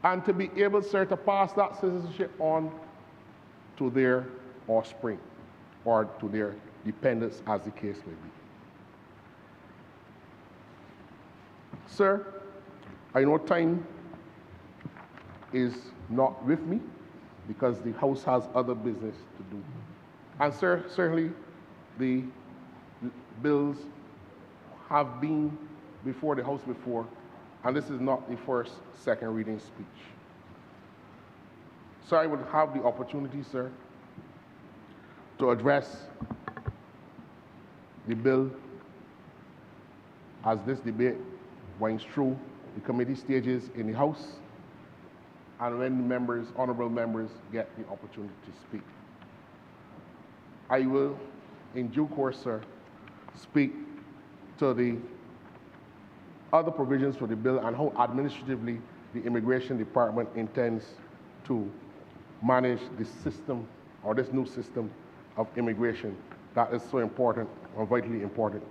and to be able, sir, to pass that citizenship on to their offspring or to their dependents, as the case may be. Sir, I know time is not with me because the House has other business to do. And sir, certainly the bills have been before the House before, and this is not the first second reading speech. So I would have the opportunity, sir, to address the bill as this debate winds through the committee stages in the House, and when the members, honorable members, get the opportunity to speak. I will, in due course, sir, speak to the other provisions for the bill and how administratively the Immigration Department intends to manage this system, or this new system of immigration that is so important or vitally important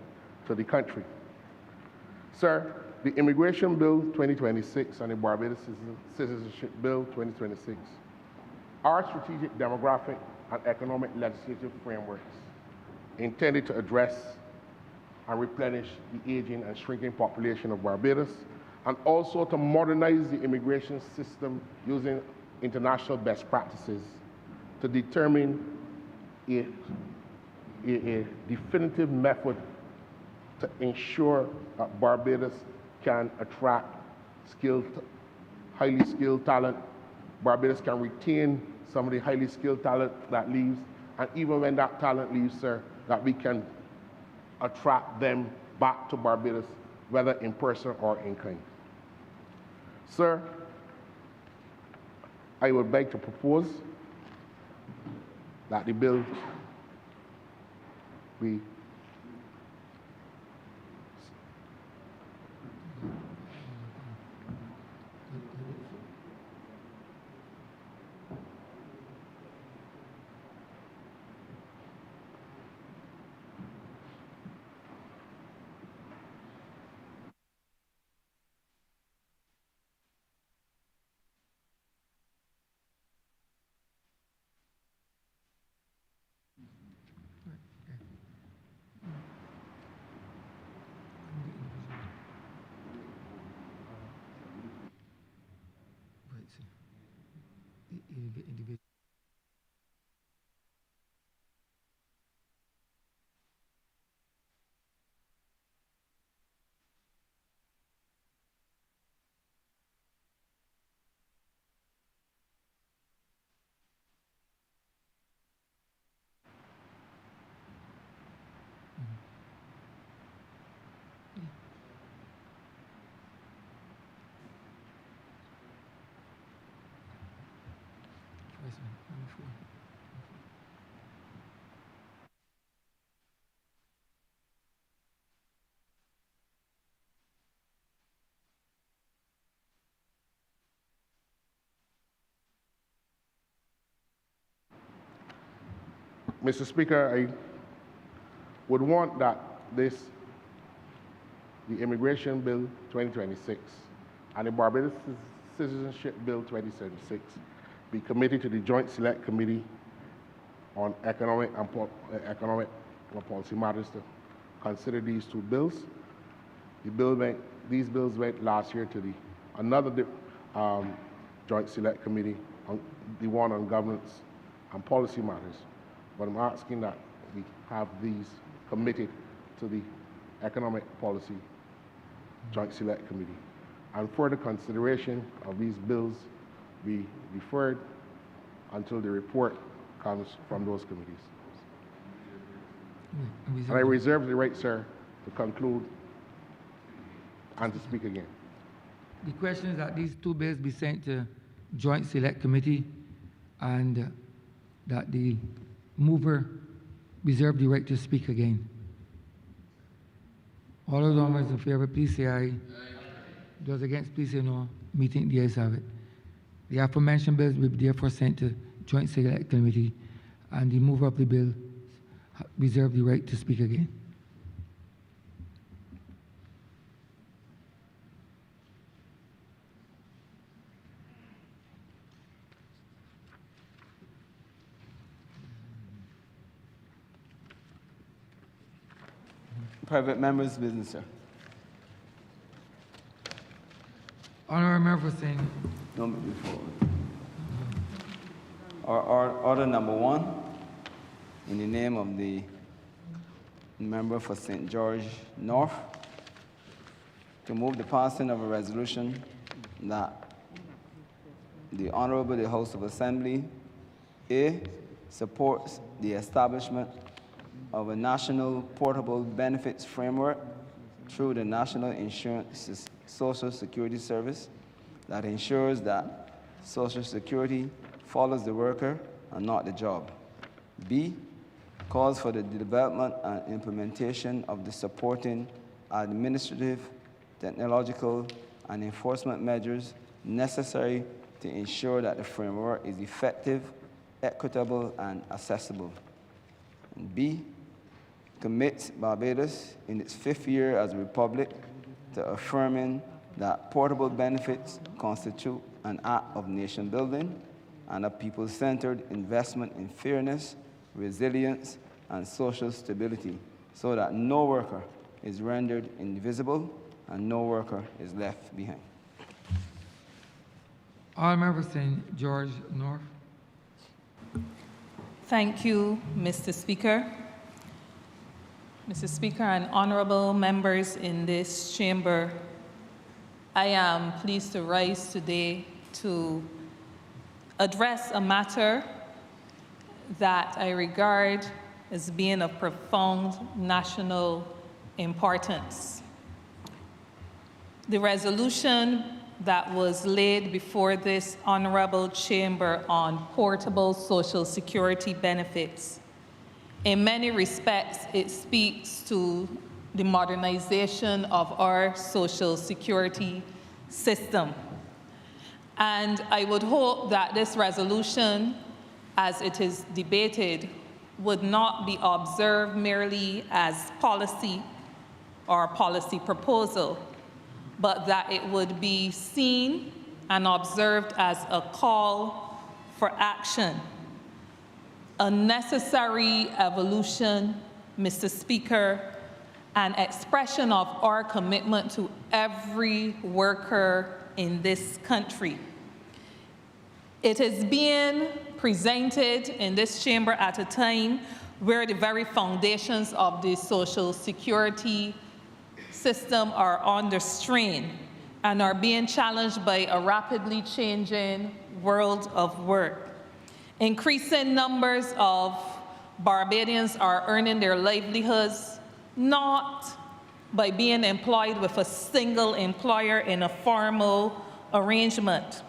to the country. Sir, the Immigration Bill 2026 and the Barbados Citizenship Bill 2026 are strategic demographic and economic legislative frameworks intended to address and replenish the aging and shrinking population of Barbados, and also to modernize the immigration system using international best practices to determine a definitive method to ensure that Barbados can attract highly skilled talent. Barbados can retain some of the highly skilled talent that leaves, and even when that talent leaves, sir, that we can attract them back to Barbados, whether in person or in kind. Sir, I would beg to propose that the bill be Mr. Speaker, I would want that the Immigration Bill 2026 and the Barbados Citizenship Bill 2076 be committed to the Joint Select Committee on Economic and Policy Matters to consider these two bills. These bills went last year to another Joint Select Committee, the one on Governance and Policy Matters. But I'm asking that we have these committed to the Economic Policy Joint Select Committee. And further consideration of these bills be deferred until the report comes from those committees. And I reserve the right, sir, to conclude and to speak again. The question is that these two bills be sent to Joint Select Committee and that the mover reserve the right to speak again. All of those in favor, please say aye. Those against, please say no. Meeting the ayes have it. The aforementioned bills will be therefore sent to Joint Select Committee, and the mover of the bill reserve the right to speak again. Private members' business, sir. Honourable Member Singh. Don't move forward. Order number 1, in the name of the member for St. George North, to move the passing of a resolution that the Honourable the House of Assembly A, supports the establishment of a national portable benefits framework through the National Insurance Social Security Service that ensures that Social Security follows the worker and not the job. B, calls for the development and implementation of the supporting administrative, technological, and enforcement measures necessary to ensure that the framework is effective, equitable, and accessible. And B, commits Barbados in its 5th year as a republic to affirming that portable benefits constitute an act of nation building and a people-centered investment in fairness, resilience, and social stability, so that no worker is rendered invisible and no worker is left behind. All members St. George North. Thank you, Mr. Speaker. Mr. Speaker and honorable members in this chamber, I am pleased to rise today to address a matter that I regard as being of profound national importance. The resolution that was laid before this honorable chamber on portable social security benefits, in many respects, it speaks to the modernization of our social security system. And I would hope that this resolution, as it is debated, would not be observed merely as policy or policy proposal, but that it would be seen and observed as a call for action, a necessary evolution, Mr. Speaker, an expression of our commitment to every worker in this country. It is being presented in this chamber at a time where the very foundations of the social security system are under strain and are being challenged by a rapidly changing world of work. Increasing numbers of Barbadians are earning their livelihoods not by being employed with a single employer in a formal arrangement,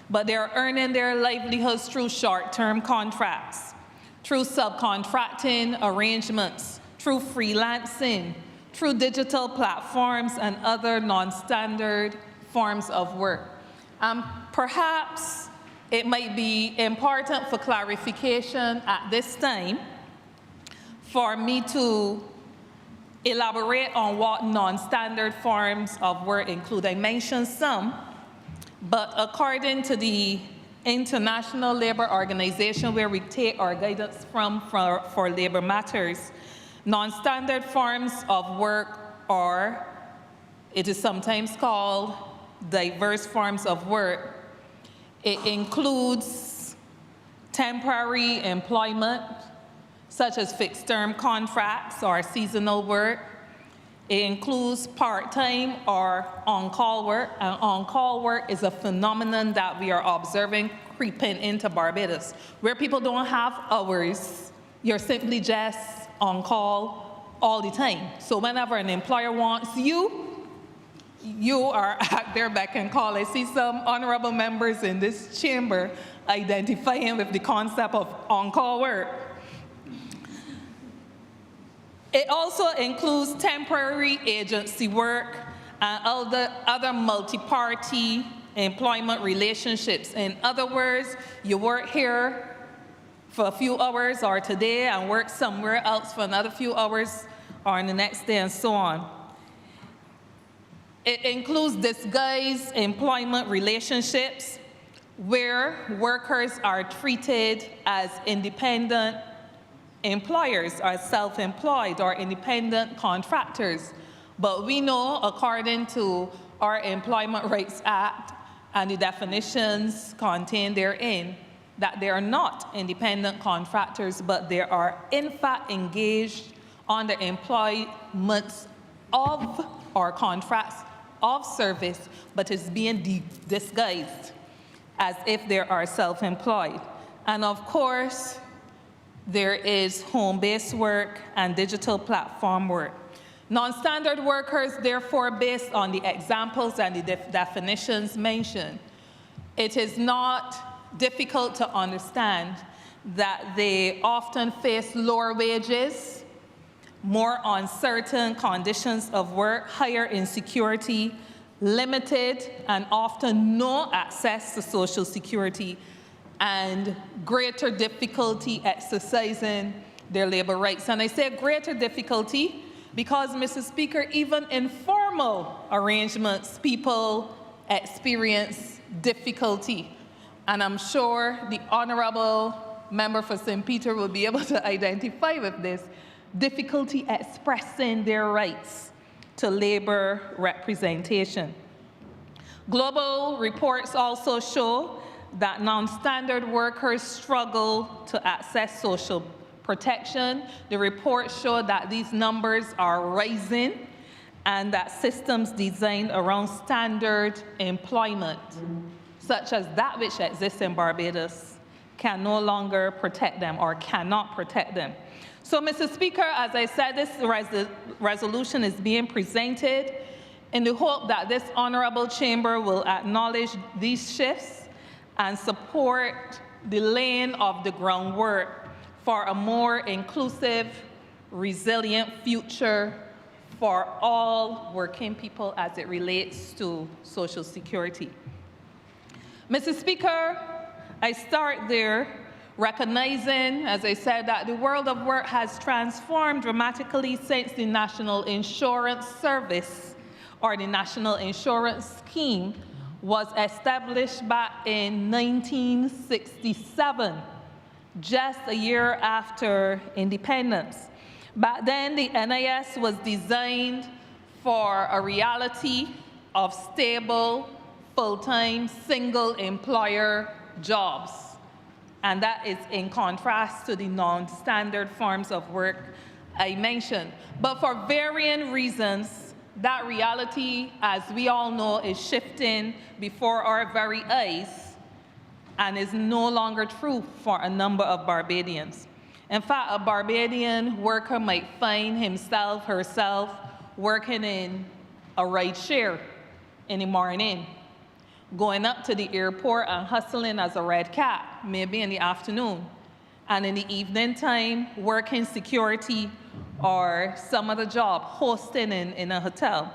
but they're earning their livelihoods through short-term contracts, through subcontracting arrangements, through freelancing, through digital platforms and other non-standard forms of work. Perhaps it might be important for clarification at this time for me to elaborate on what non-standard forms of work include. I mentioned some, but according to the International Labor Organization, where we take our guidance from for labor matters, non-standard forms of work are, it is sometimes called diverse forms of work. It includes temporary employment, such as fixed-term contracts or seasonal work. It includes part-time or on-call work, and on-call work is a phenomenon that we are observing creeping into Barbados, where people don't have hours. You're simply just on call all the time. So whenever an employer wants you, you are at their beck and call. I see some honorable members in this chamber identifying with the concept of on-call work. It also includes temporary agency work and other multi-party employment relationships. In other words, you work here for a few hours or today and work somewhere else for another few hours or in the next day and so on. It includes disguised employment relationships where workers are treated as independent employers or self-employed or independent contractors. But we know, according to our Employment Rights Act and the definitions contained therein, that they are not independent contractors, but they are in fact engaged on the employment of or contracts of service, but is being disguised as if they are self-employed. And of course, there is home-based work and digital platform work. Non-standard workers, therefore, based on the examples and the definitions mentioned, it is not difficult to understand that they often face lower wages, more uncertain conditions of work, higher insecurity, limited and often no access to Social Security, and greater difficulty exercising their labor rights. And I say greater difficulty because, Mr. Speaker, even in formal arrangements, people experience difficulty. And I'm sure the honorable member for St. Peter will be able to identify with this difficulty expressing their rights to labor representation. Global reports also show that non-standard workers struggle to access social protection. The reports show that these numbers are rising and that systems designed around standard employment, such as that which exists in Barbados, can no longer protect them or cannot protect them. So, Mr. Speaker, as I said, this resolution is being presented in the hope that this honorable chamber will acknowledge these shifts and support the laying of the groundwork for a more inclusive, resilient future for all working people as it relates to Social Security. Mr. Speaker, I start there recognizing, as I said, that the world of work has transformed dramatically since the National Insurance Service, or the National Insurance Scheme, was established back in 1967, just a year after independence. Back then, the NIS was designed for a reality of stable, full-time, single-employer jobs. And that is in contrast to the non-standard forms of work I mentioned. But for varying reasons, that reality, as we all know, is shifting before our very eyes and is no longer true for a number of Barbadians. In fact, a Barbadian worker might find himself, herself, working in a ride share in the morning, going up to the airport and hustling as a red cat, maybe in the afternoon, and in the evening time, working security or some other job, hosting in a hotel.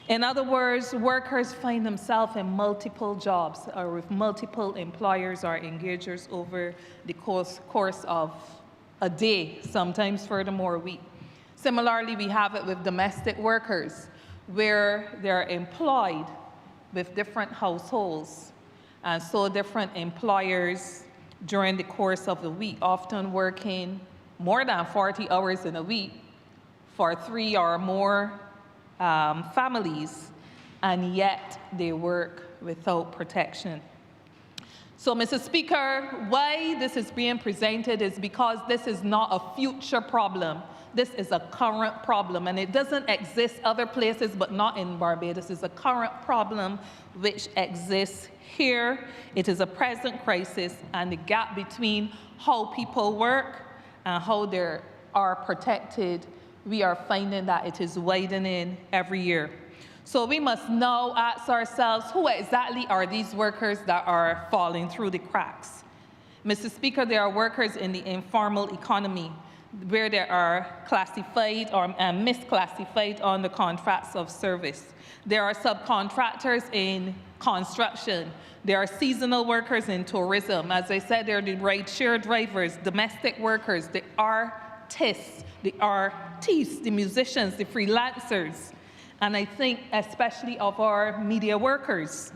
In other words, workers find themselves in multiple jobs or with multiple employers or engagers over the course of a day, sometimes furthermore a week. Similarly, we have it with domestic workers, where they're employed with different households and so different employers during the course of the week, often working more than 40 hours in a week for 3 or more families, and yet they work without protection. So, Mr. Speaker, why this is being presented is because this is not a future problem. This is a current problem, and it doesn't exist other places, but not in Barbados. It's a current problem which exists here. It is a present crisis, and the gap between how people work and how they are protected, we are finding that it is widening every year. So we must now ask ourselves, who exactly are these workers that are falling through the cracks? Mr. Speaker, there are workers in the informal economy, where they are classified or misclassified on the contracts of service. There are subcontractors in construction. There are seasonal workers in tourism. As I said, there are the ride-share drivers, domestic workers, the artists, the musicians, the freelancers, and I think especially of our media workers,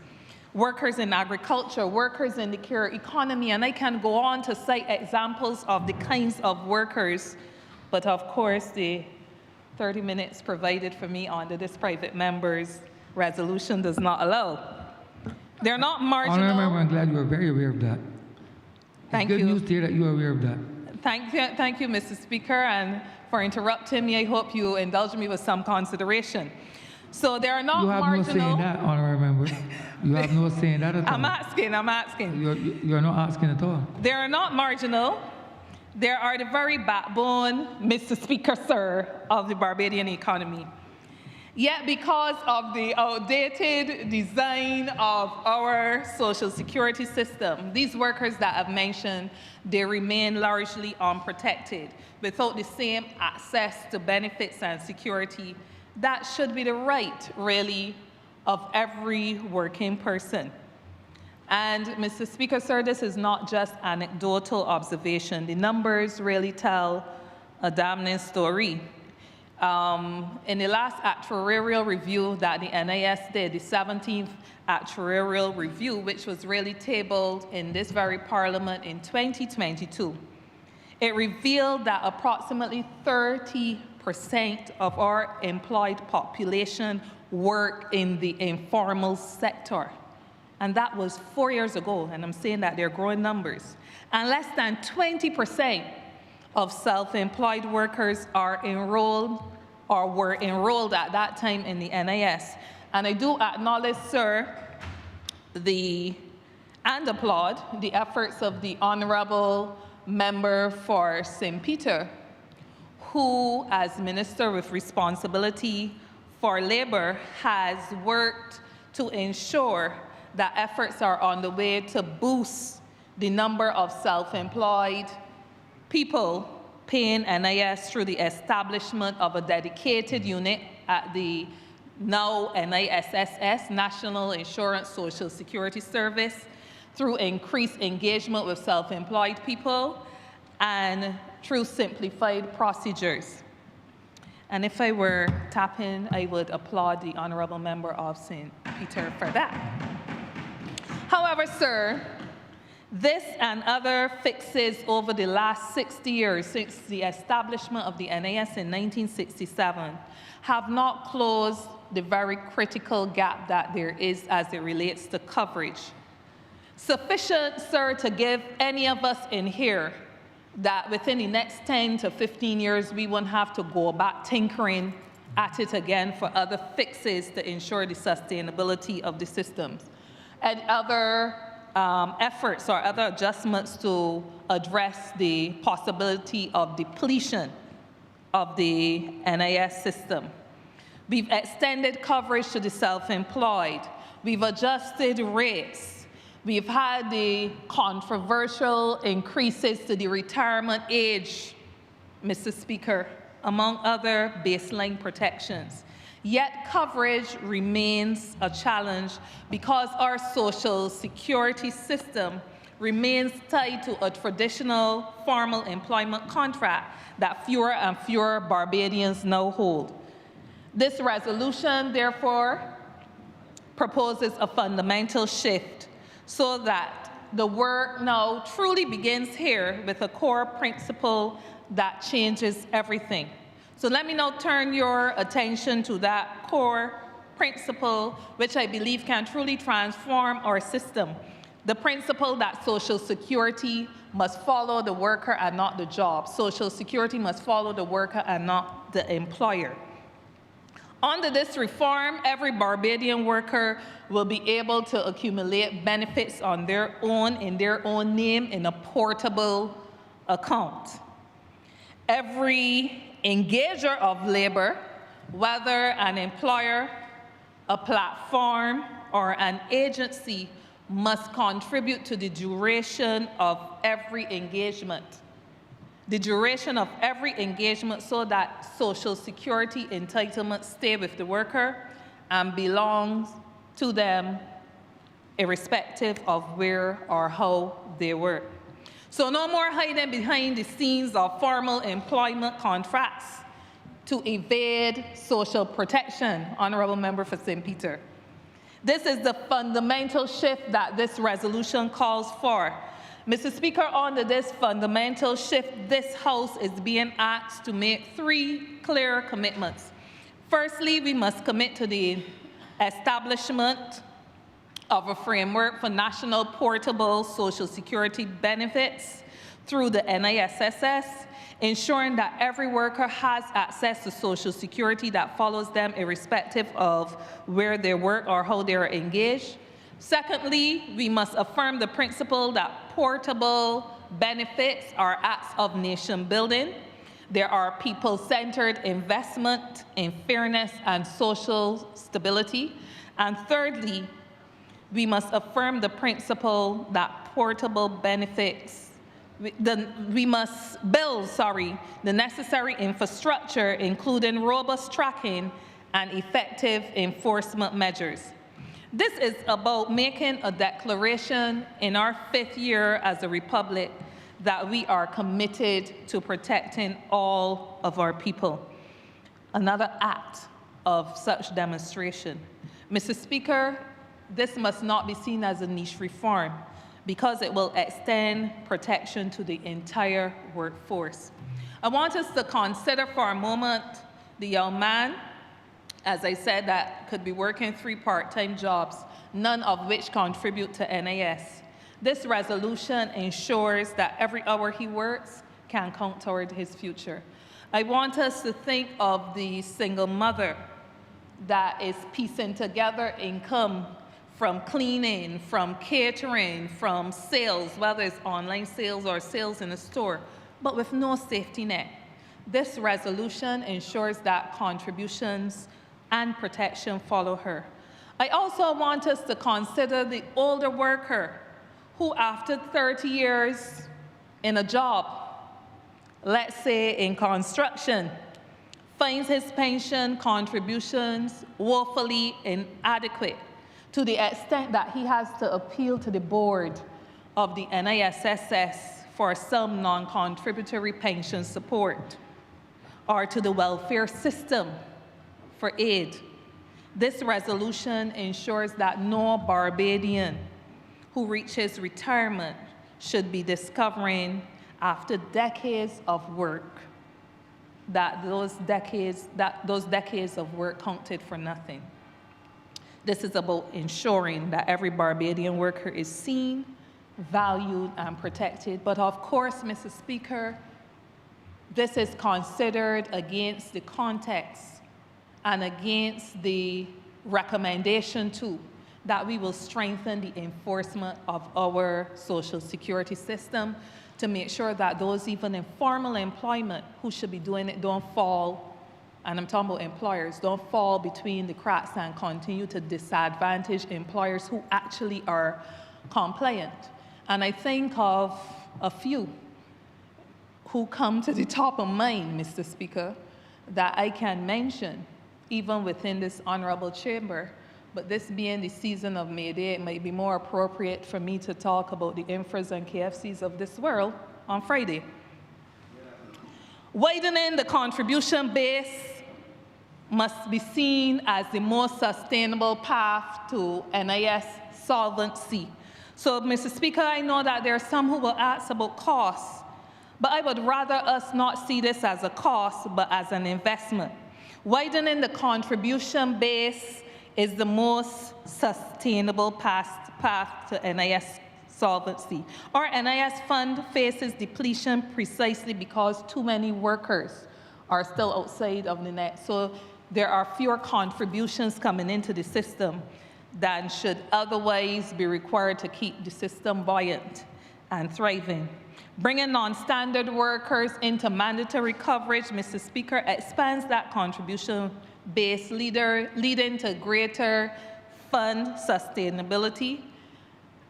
workers in agriculture, workers in the care economy, and I can go on to cite examples of the kinds of workers, but of course the 30 minutes provided for me under this private member's resolution does not allow. They're not marginal. Honourable, I'm glad you are very aware of that. Thank it's you. good news to hear that you are aware of that. Thank you, Mr. Speaker, and for interrupting me. I hope you indulge me with some consideration. So they are not marginal. You have no say in that, honourable member. You have no say in that at all. I'm asking. You're not asking at all. They are not marginal. They are the very backbone, Mr. Speaker, sir, of the Barbadian economy. Yet because of the outdated design of our social security system, these workers that I've mentioned, they remain largely unprotected without the same access to benefits and security that should be the right, really, of every working person. And Mr. Speaker, sir, this is not just anecdotal observation. The numbers really tell a damning story. In the last actuarial review that the NIS did, the 17th actuarial review, which was really tabled in this very parliament in 2022, it revealed that approximately 30% of our employed population work in the informal sector. And that was 4 years ago, and I'm saying that they're growing numbers. And less than 20% of self-employed workers are enrolled or were enrolled at that time in the NIS. And I do acknowledge, sir, the and applaud the efforts of the Honourable Member for St. Peter, who, as Minister with responsibility for Labour, has worked to ensure that efforts are on the way to boost the number of self-employed people paying NIS through the establishment of a dedicated unit at the now NISSS, National Insurance Social Security Service, through increased engagement with self-employed people and through simplified procedures. And if I were tapping, I would applaud the Honourable Member of St. Peter for that. However, sir, this and other fixes over the last 60 years since the establishment of the NIS in 1967 have not closed the very critical gap that there is as it relates to coverage. Sufficient, sir, to give any of us in here that within the next 10 to 15 years, we won't have to go back tinkering at it again for other fixes to ensure the sustainability of the systems. And other efforts or other adjustments to address the possibility of depletion of the NIS system. We've extended coverage to the self-employed. We've adjusted rates. We've had the controversial increases to the retirement age, Mr. Speaker, among other baseline protections. Yet coverage remains a challenge because our social security system remains tied to a traditional formal employment contract that fewer and fewer Barbadians now hold. This resolution, therefore, proposes a fundamental shift so that the work now truly begins here with a core principle that changes everything. So let me now turn your attention to that core principle, which I believe can truly transform our system. The principle that Social Security must follow the worker and not the job. Social Security must follow the worker and not the employer. Under this reform, every Barbadian worker will be able to accumulate benefits on their own, in their own name, in a portable account. Every engager of labor, whether an employer, a platform, or an agency, must contribute to the duration of every engagement. The duration of every engagement so that Social Security entitlements stay with the worker and belongs to them irrespective of where or how they work. So no more hiding behind the scenes of formal employment contracts to evade social protection, Honourable Member for St. Peter. This is the fundamental shift that this resolution calls for. Mr. Speaker, under this fundamental shift, this House is being asked to make 3 clear commitments. Firstly, we must commit to the establishment of a framework for national portable Social Security benefits through the NISSS, ensuring that every worker has access to Social Security that follows them irrespective of where they work or how they are engaged. Secondly, we must affirm the principle that portable benefits are acts of nation building. There are people-centered investment in fairness and social stability. And thirdly, we must affirm the principle that portable benefits, we must build, the necessary infrastructure, including robust tracking and effective enforcement measures. This is about making a declaration in our 5th year as a republic that we are committed to protecting all of our people. Another act of such demonstration. Mr. Speaker, this must not be seen as a niche reform because it will extend protection to the entire workforce. I want us to consider for a moment the young man, as I said, that could be working 3 part-time jobs, none of which contribute to NIS. This resolution ensures that every hour he works can count toward his future. I want us to think of the single mother that is piecing together income from cleaning, from catering, from sales, whether it's online sales or sales in the store, but with no safety net. This resolution ensures that contributions and protection follow her. I also want us to consider the older worker who, after 30 years in a job, let's say in construction, finds his pension contributions woefully inadequate to the extent that he has to appeal to the board of the NISSS for some non-contributory pension support, or to the welfare system for aid. This resolution ensures that no Barbadian who reaches retirement should be discovering after decades of work that those decades of work counted for nothing. This is about ensuring that every Barbadian worker is seen, valued, and protected. But of course, Mr. Speaker, this is considered against the context and against the recommendation too, that we will strengthen the enforcement of our social security system to make sure that those even in formal employment who should be doing it don't fall, and I'm talking about employers, don't fall between the cracks and continue to disadvantage employers who actually are compliant. And I think of a few who come to the top of mind, Mr. Speaker, that I can mention, even within this honorable chamber. But this being the season of May Day, it might be more appropriate for me to talk about the infras and KFCs of this world on Friday. Widening the contribution base must be seen as the most sustainable path to NIS solvency. So, Mr. Speaker, I know that there are some who will ask about costs, but I would rather us not see this as a cost, but as an investment. Widening the contribution base is the most sustainable path to NIS solvency. Our NIS fund faces depletion precisely because too many workers are still outside of the net. So there are fewer contributions coming into the system than should otherwise be required to keep the system buoyant and thriving. Bringing non-standard workers into mandatory coverage, Mr. Speaker, expands that contribution base, leading to greater fund sustainability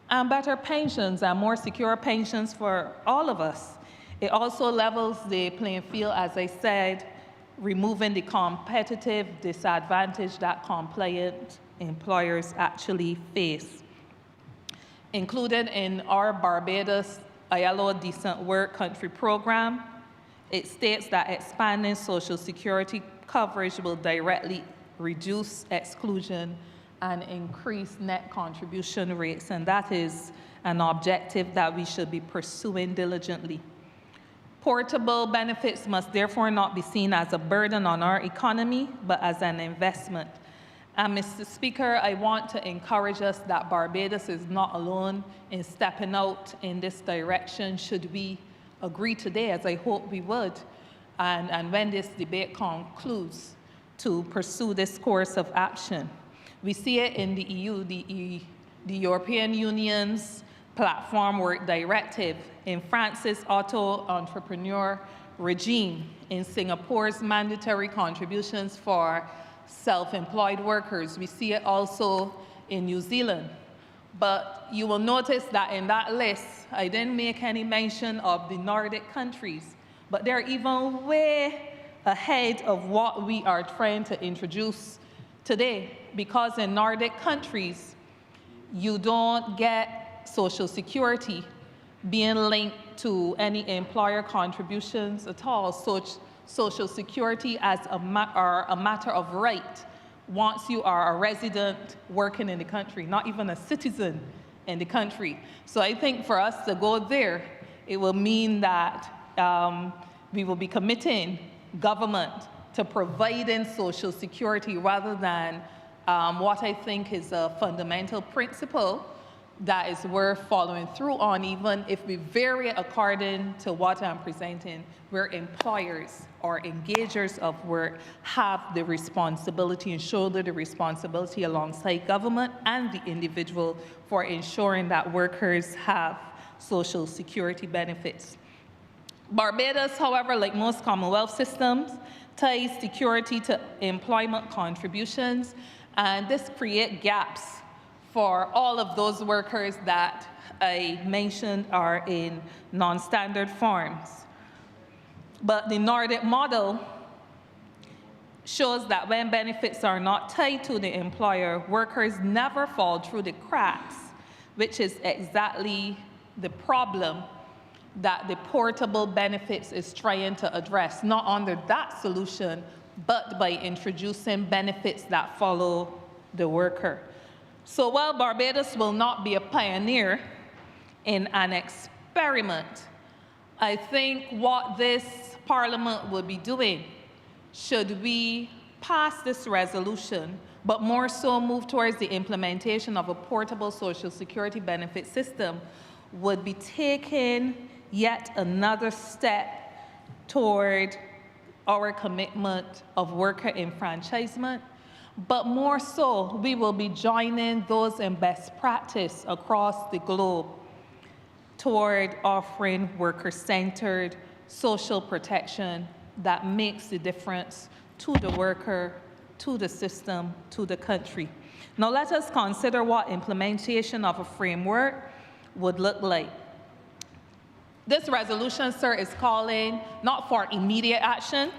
and better pensions and more secure pensions for all of us. It also levels the playing field, as I said, removing the competitive disadvantage that compliant employers actually face. Included in our Barbados ILO Decent Work Country program, it states that expanding Social Security coverage will directly reduce exclusion and increase net contribution rates, and that is an objective that we should be pursuing diligently. Portable benefits must therefore not be seen as a burden on our economy, but as an investment. And Mr. Speaker, I want to encourage us that Barbados is not alone in stepping out in this direction should we agree today, as I hope we would, and when this debate concludes, to pursue this course of action. We see it in the EU, the European Union's Platform Work Directive, in France's auto entrepreneur regime, in Singapore's mandatory contributions for self-employed workers. We see it also in New Zealand. But you will notice that in that list, I didn't make any mention of the Nordic countries, but they're even way ahead of what we are trying to introduce today, because in Nordic countries, you don't get Social Security being linked to any employer contributions at all. So Social Security as a matter of right once you are a resident working in the country, not even a citizen in the country. So I think for us to go there, it will mean that we will be committing government to providing Social Security rather than what I think is a fundamental principle that is worth following through on, even if we vary according to what I'm presenting, where employers or engagers of work have the responsibility and shoulder the responsibility alongside government and the individual for ensuring that workers have social security benefits. Barbados, however, like most Commonwealth systems, ties security to employment contributions, and this creates gaps for all of those workers that I mentioned are in non-standard forms. But the Nordic model shows that when benefits are not tied to the employer, workers never fall through the cracks, which is exactly the problem that the portable benefits is trying to address, not under that solution, but by introducing benefits that follow the worker. So while Barbados will not be a pioneer in an experiment, I think what this Parliament would be doing, should we pass this resolution, but more so move towards the implementation of a portable social security benefit system, would be taking yet another step toward our commitment of worker enfranchisement. But more so, we will be joining those in best practice across the globe toward offering worker-centered social protection that makes the difference to the worker, to the system, to the country. Now let us consider what implementation of a framework would look like. This resolution, sir, is calling not for immediate action,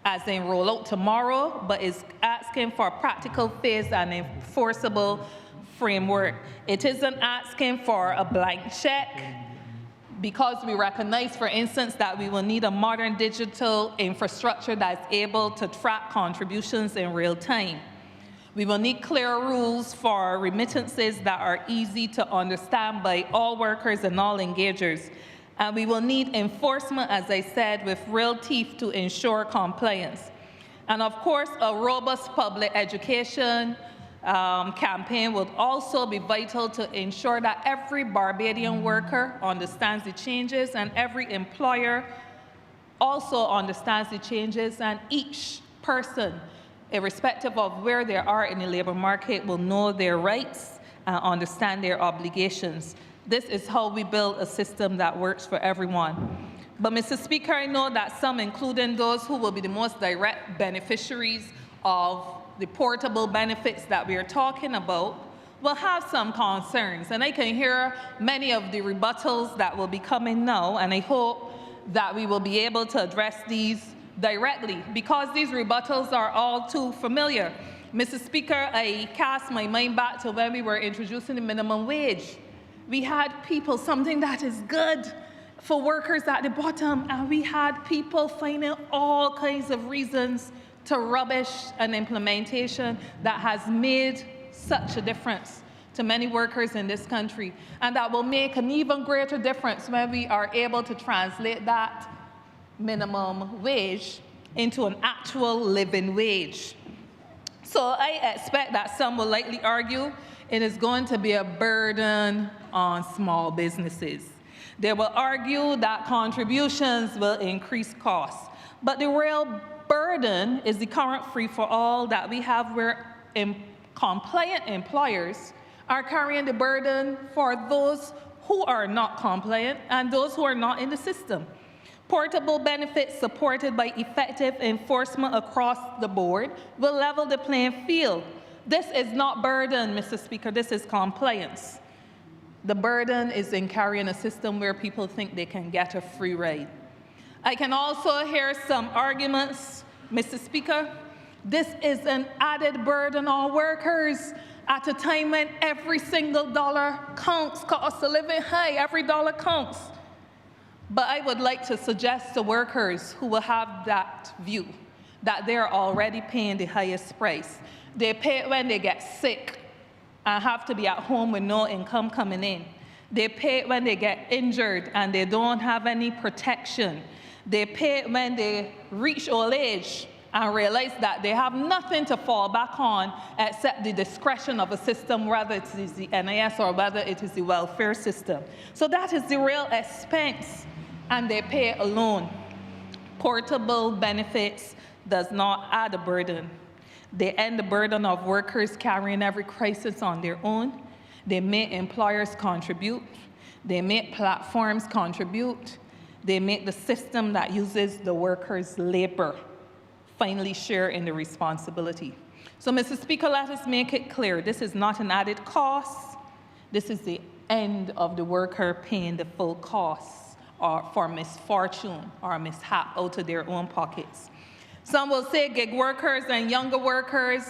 as in roll out tomorrow, but is asking for a practical phase and enforceable framework. It isn't asking for a blank check, because we recognize, for instance, that we will need a modern digital infrastructure that's able to track contributions in real time. We will need clear rules for remittances that are easy to understand by all workers and all engagers. And we will need enforcement, as I said, with real teeth to ensure compliance. And of course, a robust public education campaign would also be vital to ensure that every Barbadian worker understands the changes and every employer also understands the changes, and each person, irrespective of where they are in the labor market, will know their rights and understand their obligations. This is how we build a system that works for everyone. But Mr. Speaker, I know that some, including those who will be the most direct beneficiaries of the portable benefits that we are talking about, will have some concerns. And I can hear many of the rebuttals that will be coming now, and I hope that we will be able to address these directly, because these rebuttals are all too familiar. Mr. Speaker, I cast my mind back to when we were introducing the minimum wage. We had people, something that is good for workers at the bottom, and we had people finding all kinds of reasons to rubbish an implementation that has made such a difference to many workers in this country, and that will make an even greater difference when we are able to translate that minimum wage into an actual living wage. So I expect that some will likely argue it is going to be a burden on small businesses. They will argue that contributions will increase costs. But the real burden is the current free-for-all that we have, where compliant employers are carrying the burden for those who are not compliant and those who are not in the system. Portable benefits supported by effective enforcement across the board will level the playing field. This is not burden, Mr. Speaker, this is compliance. The burden is in carrying a system where people think they can get a free ride. I can also hear some arguments, Mr. Speaker. This is an added burden on workers at a time when every single dollar counts, cost of living high, every dollar counts. But I would like to suggest to workers who will have that view that they're already paying the highest price. They pay it when they get sick and have to be at home with no income coming in. They pay it when they get injured and they don't have any protection. They pay it when they reach old age and realize that they have nothing to fall back on except the discretion of a system, whether it is the NIS or whether it is the welfare system. So that is the real expense, and they pay alone. Portable benefits does not add a burden. They end the burden of workers carrying every crisis on their own. They make employers contribute. They make platforms contribute. They make the system that uses the workers' labor finally share in the responsibility. So, Mr. Speaker, let us make it clear. This is not an added cost. This is the end of the worker paying the full costs or for misfortune or mishap out of their own pockets. Some will say gig workers and younger workers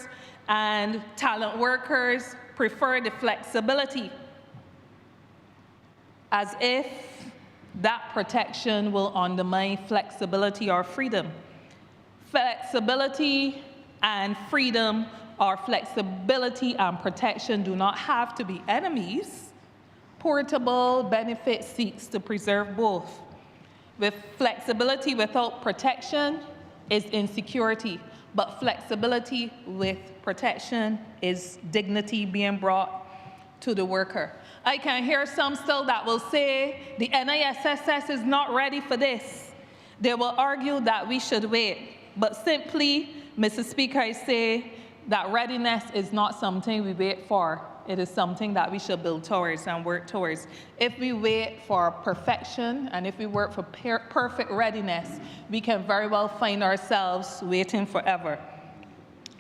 and talent workers prefer the flexibility, as if that protection will undermine flexibility or freedom. Flexibility and freedom, or flexibility and protection, do not have to be enemies. Portable benefit seeks to preserve both. With flexibility without protection is insecurity, but flexibility with protection is dignity being brought to the worker. I can hear some still that will say the NISSS is not ready for this. They will argue that we should wait. But simply, Mr. Speaker, I say that readiness is not something we wait for. It is something that we should build towards and work towards. If we wait for perfection and if we work for perfect readiness, we can very well find ourselves waiting forever.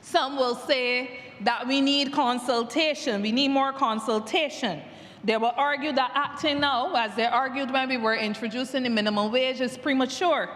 Some will say that we need consultation. We need more consultation. They will argue that acting now, as they argued when we were introducing the minimum wage, is premature.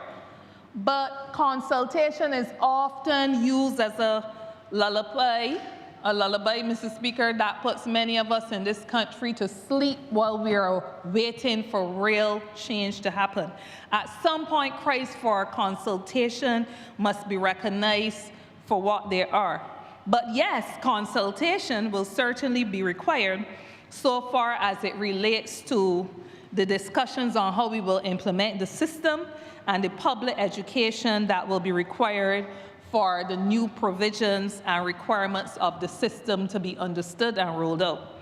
But consultation is often used as a lullaby, Mr. Speaker, that puts many of us in this country to sleep while we are waiting for real change to happen. At some point, cries for consultation must be recognized for what they are. But yes, consultation will certainly be required so far as it relates to the discussions on how we will implement the system and the public education that will be required for the new provisions and requirements of the system to be understood and rolled out.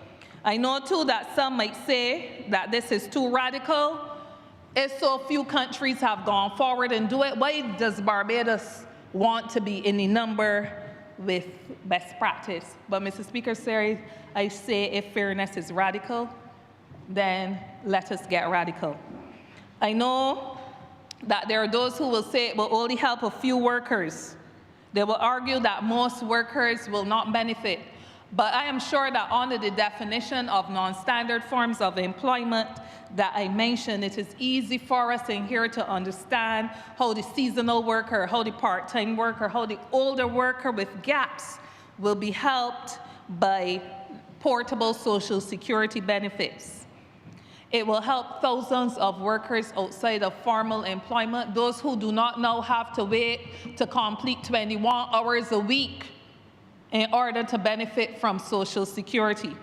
I know too that some might say that this is too radical. If so few countries have gone forward and do it, why does Barbados want to be in the number with best practice? But Mr. Speaker, sir, I say if fairness is radical, then let us get radical. I know that there are those who will say it will only help a few workers. They will argue that most workers will not benefit. But I am sure that under the definition of non-standard forms of employment that I mentioned, it is easy for us in here to understand how the seasonal worker, how the part-time worker, how the older worker with gaps will be helped by portable Social Security benefits. It will help thousands of workers outside of formal employment, those who do not now have to wait to complete 21 hours a week in order to benefit from Social Security.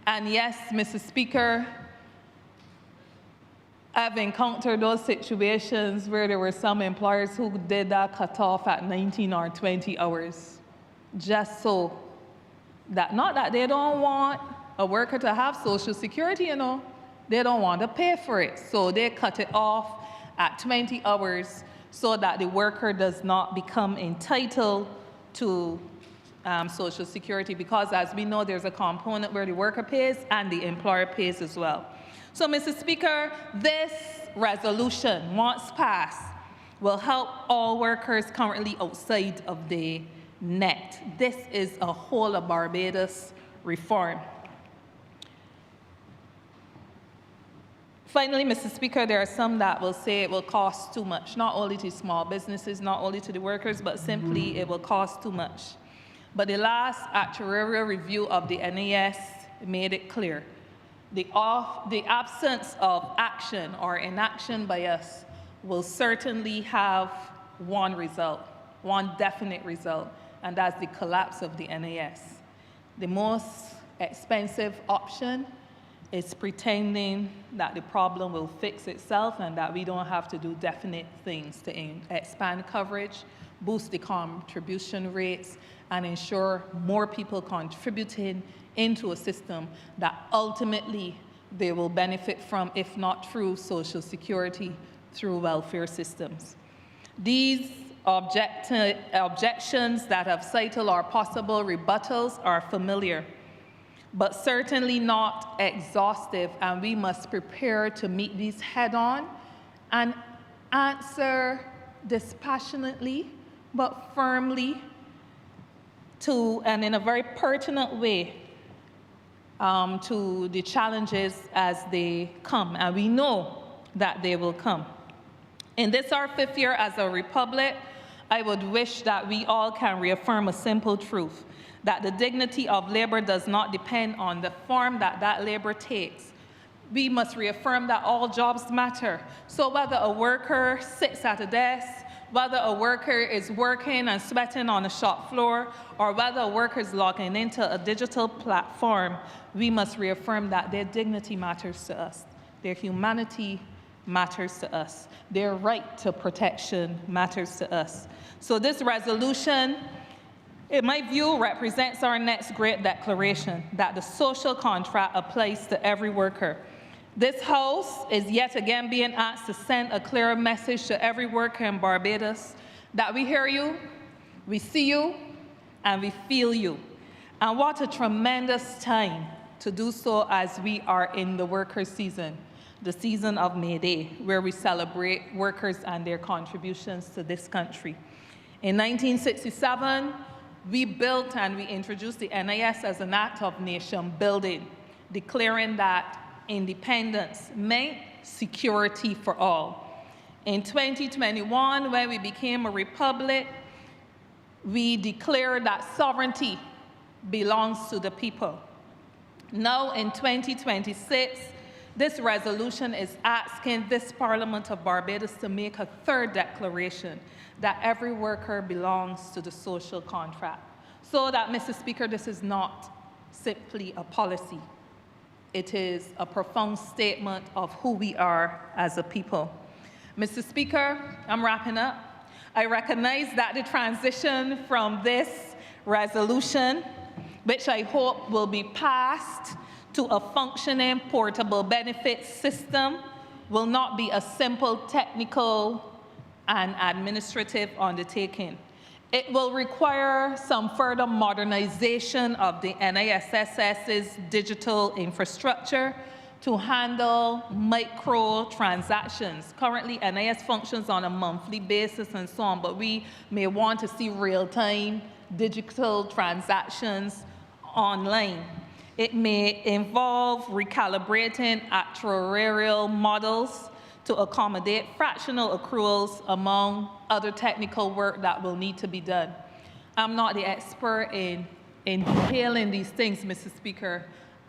And yes, Mr. Speaker, I've encountered those situations where there were some employers who did that cutoff at 19 or 20 hours, just so that, not that they don't want a worker to have Social Security, you know, they don't want to pay for it. So they cut it off at 20 hours so that the worker does not become entitled to Social Security, because as we know, there's a component where the worker pays and the employer pays as well. So, Mr. Speaker, this resolution, once passed, will help all workers currently outside of the net. This is a whole of Barbados reform. Finally, Mr. Speaker, there are some that will say it will cost too much, not only to small businesses, not only to the workers, but simply it will cost too much. But the last actuarial review of the NAS made it clear. The absence of action or inaction by us will certainly have one result, one definite result, and that's the collapse of the NAS. The most expensive option is pretending that the problem will fix itself and that we don't have to do definite things to expand coverage, boost the contribution rates, and ensure more people contributing into a system that ultimately they will benefit from, if not through Social Security, through welfare systems. These objections that have cited or possible rebuttals are familiar, but certainly not exhaustive, and we must prepare to meet these head-on and answer dispassionately but firmly to, and in a very pertinent way, to the challenges as they come, and we know that they will come. In this our 5th year as a republic, I would wish that we all can reaffirm a simple truth, that the dignity of labor does not depend on the form that that labor takes. We must reaffirm that all jobs matter. So whether a worker sits at a desk, whether a worker is working and sweating on a shop floor, or whether a worker is logging into a digital platform, we must reaffirm that their dignity matters to us, their humanity matters to us, their right to protection matters to us. So this resolution, in my view, represents our next great declaration that the social contract applies to every worker. This House is yet again being asked to send a clearer message to every worker in Barbados that we hear you, we see you, and we feel you. And what a tremendous time to do so as we are in the worker season, the season of May Day, where we celebrate workers and their contributions to this country. In 1967, we built and we introduced the NIS as an act of nation building, declaring that independence meant security for all. In 2021, when we became a republic, we declared that sovereignty belongs to the people. Now in 2026, this resolution is asking this Parliament of Barbados to make a 3rd declaration that every worker belongs to the social contract. So that, Mr. Speaker, this is not simply a policy. It is a profound statement of who we are as a people. Mr. Speaker, I'm wrapping up. I recognize that the transition from this resolution, which I hope will be passed to a functioning portable benefits system, will not be a simple technical and administrative undertaking. It will require some further modernization of the NISSS's digital infrastructure to handle micro-transactions. Currently, NIS functions on a monthly basis and so on, but we may want to see real-time digital transactions online. It may involve recalibrating actuarial models to accommodate fractional accruals among other technical work that will need to be done. I'm not the expert in detailing these things, Mr. Speaker.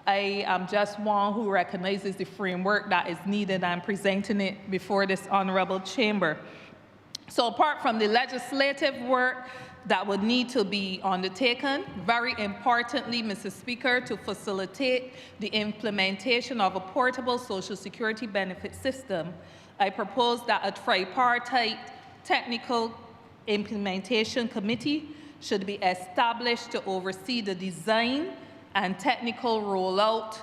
I am just one who recognizes the framework that is needed and presenting it before this honorable chamber. So apart from the legislative work that would need to be undertaken, very importantly, Mr. Speaker, to facilitate the implementation of a portable Social Security benefit system, I propose that a tripartite technical implementation committee should be established to oversee the design and technical rollout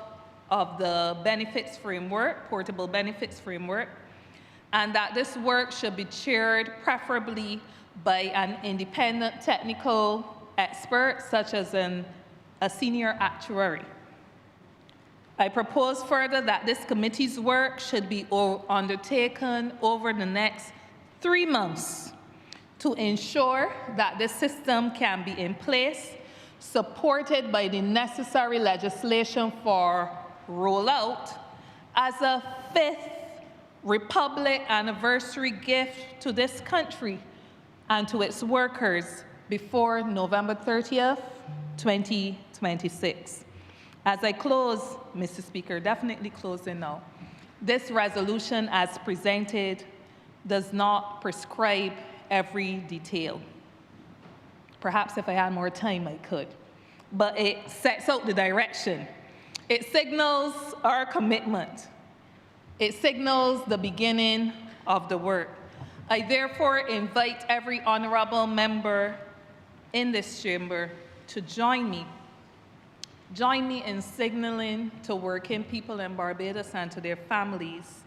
of the benefits framework, portable benefits framework, and that this work should be chaired preferably by an independent technical expert, such as a senior actuary. I propose further that this committee's work should be undertaken over the next 3 months to ensure that the system can be in place, supported by the necessary legislation for rollout, as a 5th Republic anniversary gift to this country and to its workers before November 30th, 2026. As I close, Mr. Speaker, definitely closing now, this resolution as presented does not prescribe every detail. Perhaps if I had more time, I could. But it sets out the direction. It signals our commitment. It signals the beginning of the work. I therefore invite every honorable member in this chamber to join me in signaling to working people in Barbados and to their families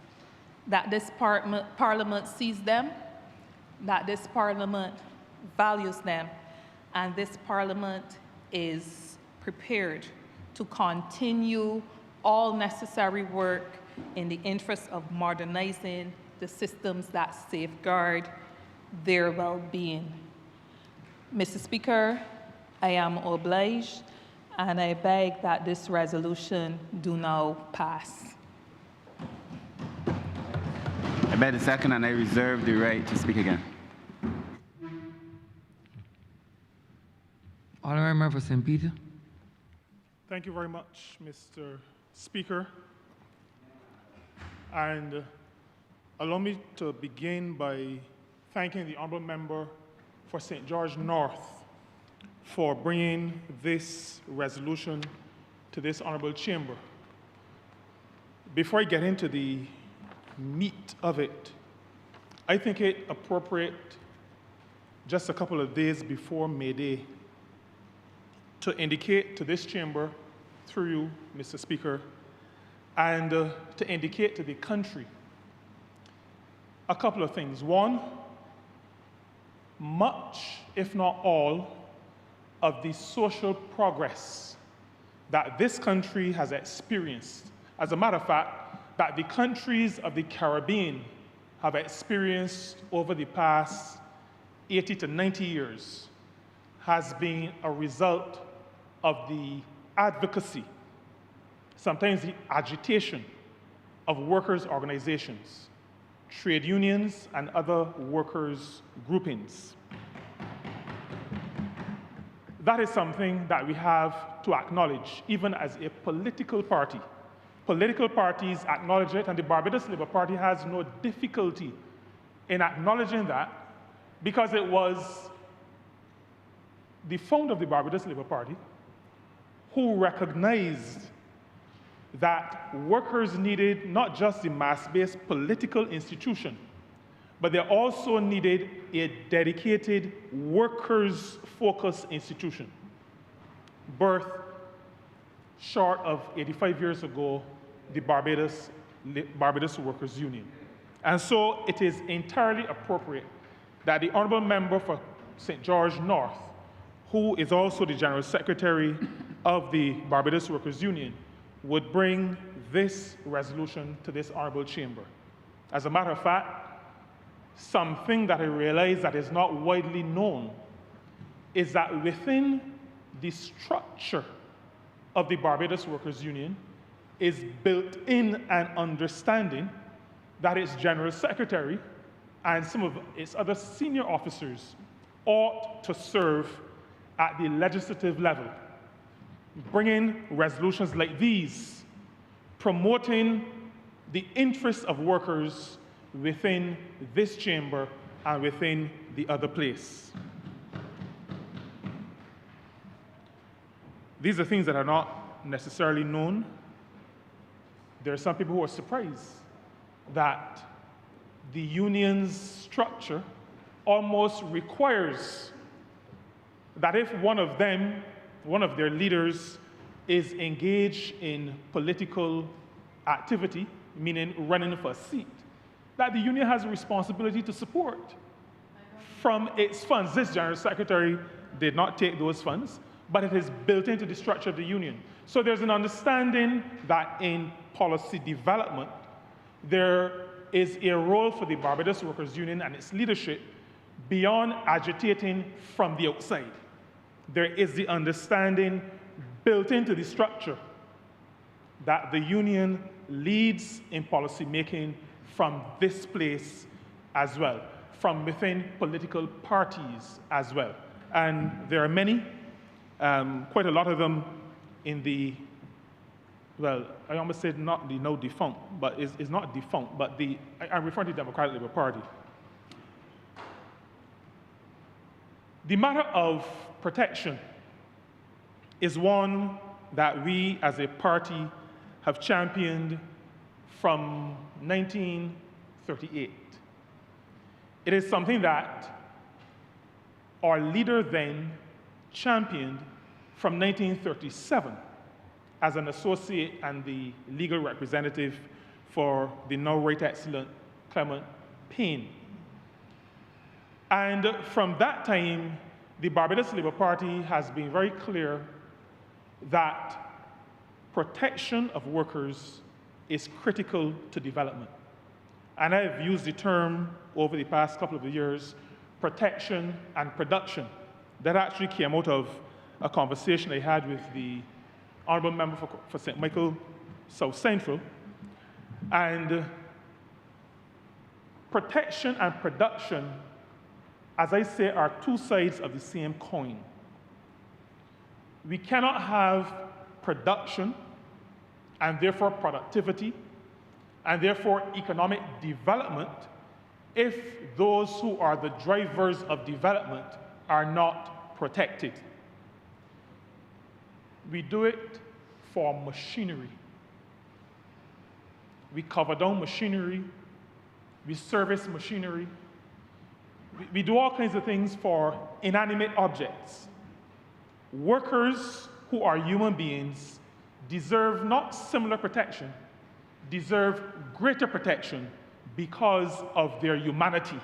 that this parliament sees them, that this parliament values them, and this parliament is prepared to continue all necessary work in the interest of modernizing the systems that safeguard their well-being. Mr. Speaker, I am obliged, and I beg that this resolution do now pass. I beg the second, and I reserve the right to speak again. Honourable Member for St. Peter. Thank you very much, Mr. Speaker. And allow me to begin by thanking the honourable member for St. George North for bringing this resolution to this honourable chamber. Before I get into the meat of it, I think it appropriate, just a couple of days before May Day, to indicate to this chamber, through you, Mr. Speaker, and to indicate to the country a couple of things. One, much, if not all, of the social progress that this country has experienced, as a matter of fact, that the countries of the Caribbean have experienced over the past 80 to 90 years, has been a result of the advocacy, sometimes the agitation of workers' organizations, trade unions, and other workers' groupings. That is something that we have to acknowledge, even as a political party. Political parties acknowledge it, and the Barbados Labour Party has no difficulty in acknowledging that, because it was the founder of the Barbados Labour Party who recognized that workers needed not just the mass-based political institution, but they also needed a dedicated workers-focused institution, birthed short of 85 years ago, the Barbados Workers' Union. And so it is entirely appropriate that the honourable member for St. George North, who is also the General Secretary of the Barbados Workers' Union, would bring this resolution to this honourable chamber. As a matter of fact, something that I realize that is not widely known is that within the structure of the Barbados Workers' Union is built in an understanding that its General Secretary and some of its other senior officers ought to serve at the legislative level, bringing resolutions like these, promoting the interests of workers within this chamber and within the other place. These are things that are not necessarily known. There are some people who are surprised that the union's structure almost requires that if one of their leaders is engaged in political activity, meaning running for a seat, that the union has a responsibility to support from its funds. This General Secretary did not take those funds, but it is built into the structure of the union. So there's an understanding that in policy development, there is a role for the Barbados Workers' Union and its leadership beyond agitating from the outside. There is the understanding built into the structure that the union leads in policy making from this place as well, from within political parties as well. And there are many, quite a lot of them in the, well, I almost said not the now defunct, but it's not defunct, but I'm referring to the Democratic Labour Party. The matter of protection is one that we as a party have championed from 1938. It is something that our leader then championed from 1937 as an associate and the legal representative for the now Right Excellent Clement Payne. And from that time, the Barbados Labour Party has been very clear that protection of workers is critical to development. And I've used the term over the past couple of years, protection and production. That actually came out of a conversation I had with the Honourable Member for St. Michael South Central. And protection and production, as I say, are two sides of the same coin. We cannot have production and therefore productivity and therefore economic development if those who are the drivers of development are not protected. We do it for machinery. We cover down machinery. We service machinery. We do all kinds of things for inanimate objects. Workers who are human beings deserve not similar protection, deserve greater protection because of their humanity.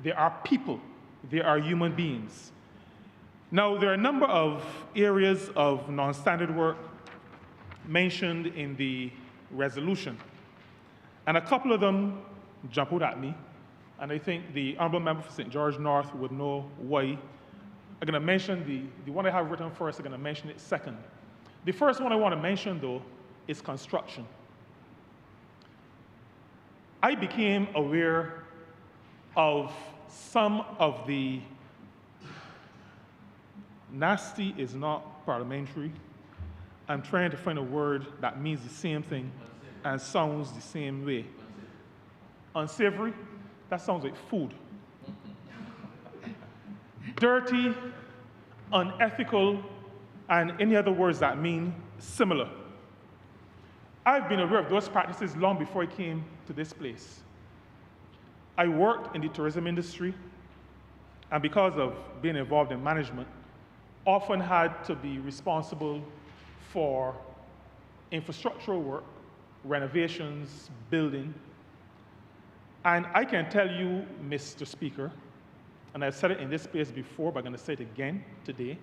They are people. They are human beings. Now, there are a number of areas of non-standard work mentioned in the resolution, and a couple of them jump out at me, and I think the Honourable Member for St. George North would know why. I'm going to mention the one I have written first, I'm going to mention it second. The first one I want to mention, though, is construction. I became aware of some of the nasty is not parliamentary. I'm trying to find a word that means the same thing and sounds the same way. Unsavory, that sounds like food. Dirty, unethical, and any other words that mean similar. I've been aware of those practices long before I came to this place. I worked in the tourism industry, and because of being involved in management, often had to be responsible for infrastructural work, renovations, building. And I can tell you, Mr. Speaker, and I've said it in this place before, but I'm going to say it again today,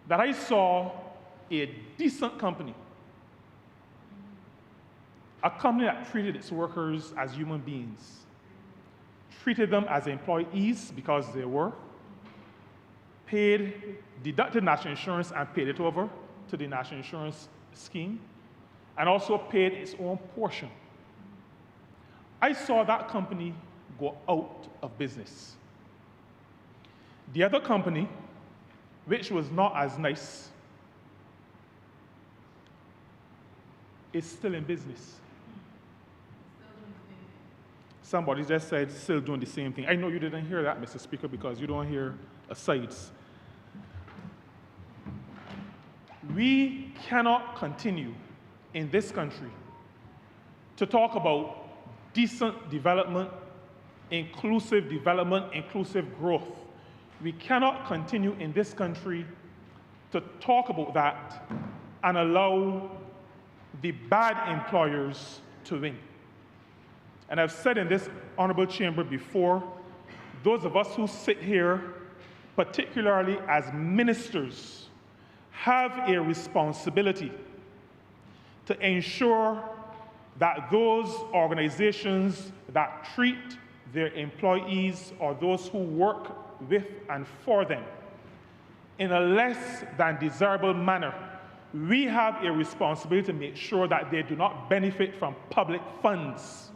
that I saw a decent company, a company that treated its workers as human beings, treated them as employees because they were, deducted national insurance and paid it over to the national insurance scheme, and also paid its own portion. I saw that company go out of business. The other company, which was not as nice, is still in business. Somebody just said, still doing the same thing. I know you didn't hear that, Mr. Speaker, because you don't hear asides. We cannot continue in this country to talk about decent development, inclusive growth. We cannot continue in this country to talk about that and allow the bad employers to win. And I've said in this honorable chamber before, those of us who sit here, particularly as ministers, have a responsibility to ensure that those organizations that treat their employees or those who work with and for them in a less than desirable manner, we have a responsibility to make sure that they do not benefit from public funds.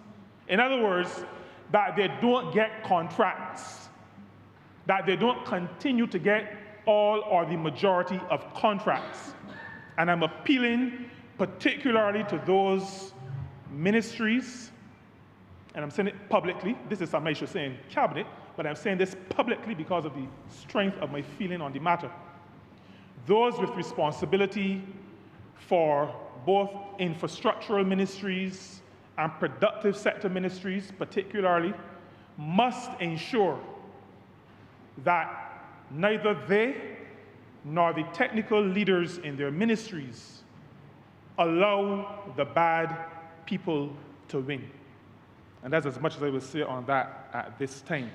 In other words, that they don't get contracts, that they don't continue to get all or the majority of contracts. And I'm appealing particularly to those ministries, and I'm saying it publicly. This is something I should say in cabinet, but I'm saying this publicly because of the strength of my feeling on the matter. Those with responsibility for both infrastructural ministries and productive sector ministries, particularly, must ensure that neither they nor the technical leaders in their ministries allow the bad people to win. And that's as much as I will say on that at this time.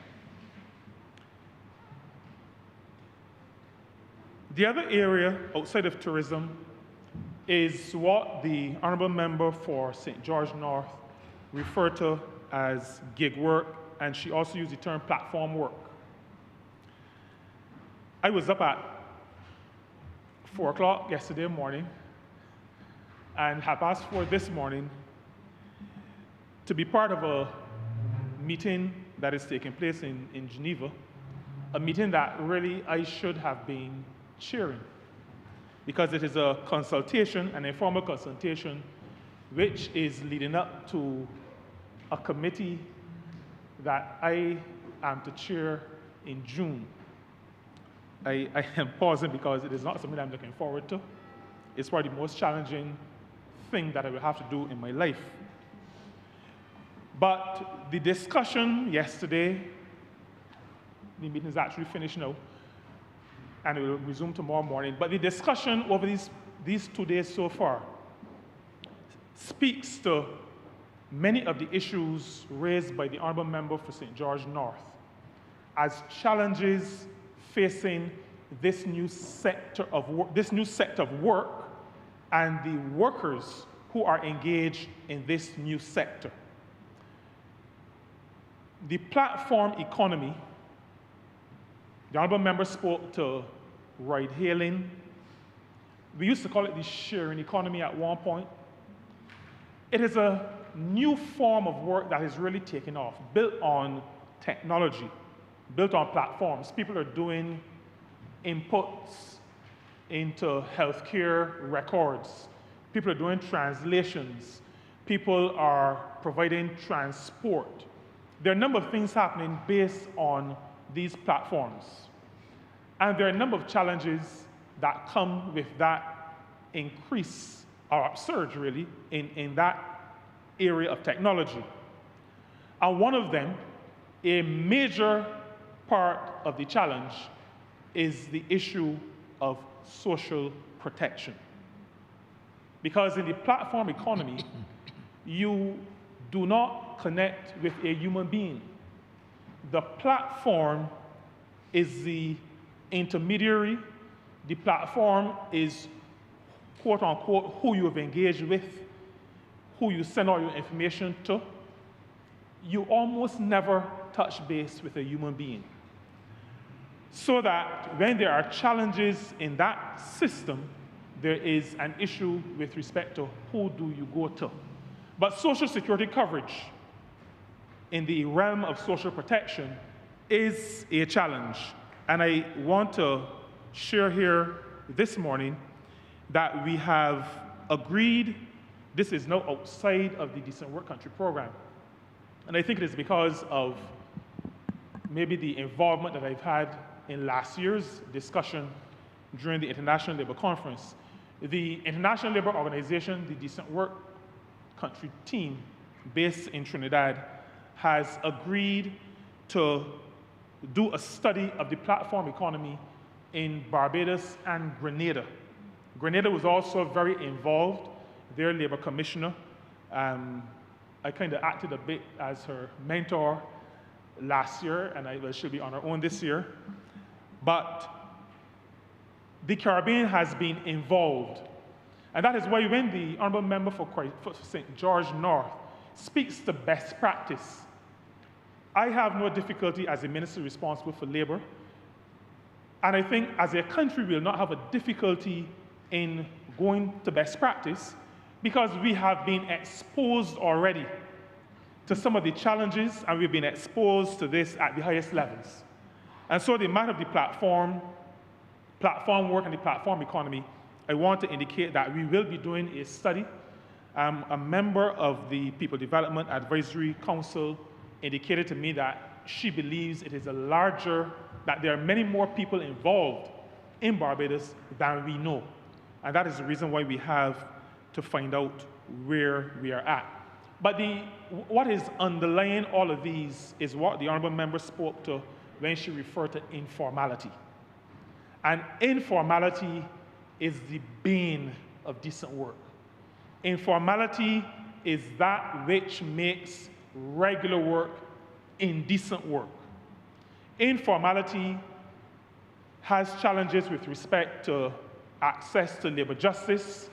The other area outside of tourism is what the Honourable Member for St. George North referred to as gig work, and she also used the term platform work. I was up at 4 o'clock yesterday morning and 4:30 this morning to be part of a meeting that is taking place in Geneva, a meeting that really I should have been chairing, because it is a consultation, an informal consultation, which is leading up to a committee that I am to chair in June. I am pausing because it is not something I'm looking forward to. It's probably the most challenging thing that I will have to do in my life. But the discussion yesterday, the meeting is actually finished now, and it will resume tomorrow morning. But the discussion over these 2 days so far speaks to many of the issues raised by the Honourable Member for St. George North as challenges facing this new sector of work and the workers who are engaged in this new sector. The platform economy, the Honourable Member spoke to ride-hailing. We used to call it the sharing economy at one point. It is a new form of work that is really taking off, built on technology, built on platforms. People are doing inputs into healthcare records. People are doing translations. People are providing transport. There are a number of things happening based on these platforms. And there are a number of challenges that come with that increase, or upsurge really, in that area of technology. And one of them, a major part of the challenge, is the issue of social protection. Because in the platform economy, you do not connect with a human being. The platform is the intermediary. The platform is, quote unquote, who you have engaged with, who you send all your information to. You almost never touch base with a human being. So that when there are challenges in that system, there is an issue with respect to who do you go to. But Social Security coverage in the realm of social protection is a challenge. And I want to share here this morning that we have agreed, this is now outside of the Decent Work Country program. And I think it is because of maybe the involvement that I've had in last year's discussion during the International Labour Conference. The International Labour Organization, the Decent Work Country team based in Trinidad, has agreed to do a study of the platform economy in Barbados and Grenada. Grenada was also very involved, their Labour Commissioner. I kind of acted a bit as her mentor last year, and she'll be on her own this year. But the Caribbean has been involved. And that is why when the Honourable Member for St. George North speaks to best practice, I have no difficulty as a minister responsible for labour. And I think as a country, we'll not have a difficulty in going to best practice because we have been exposed already to some of the challenges, and we've been exposed to this at the highest levels. And so the matter of the platform work and the platform economy, I want to indicate that we will be doing a study. A member of the People Development Advisory Council indicated to me that she believes it is that there are many more people involved in Barbados than we know. And that is the reason why we have to find out where we are at. But what is underlying all of these is what the Honourable Member spoke to when she referred to informality. And informality is the bane of decent work. Informality is that which makes regular work indecent work. Informality has challenges with respect to access to labor justice,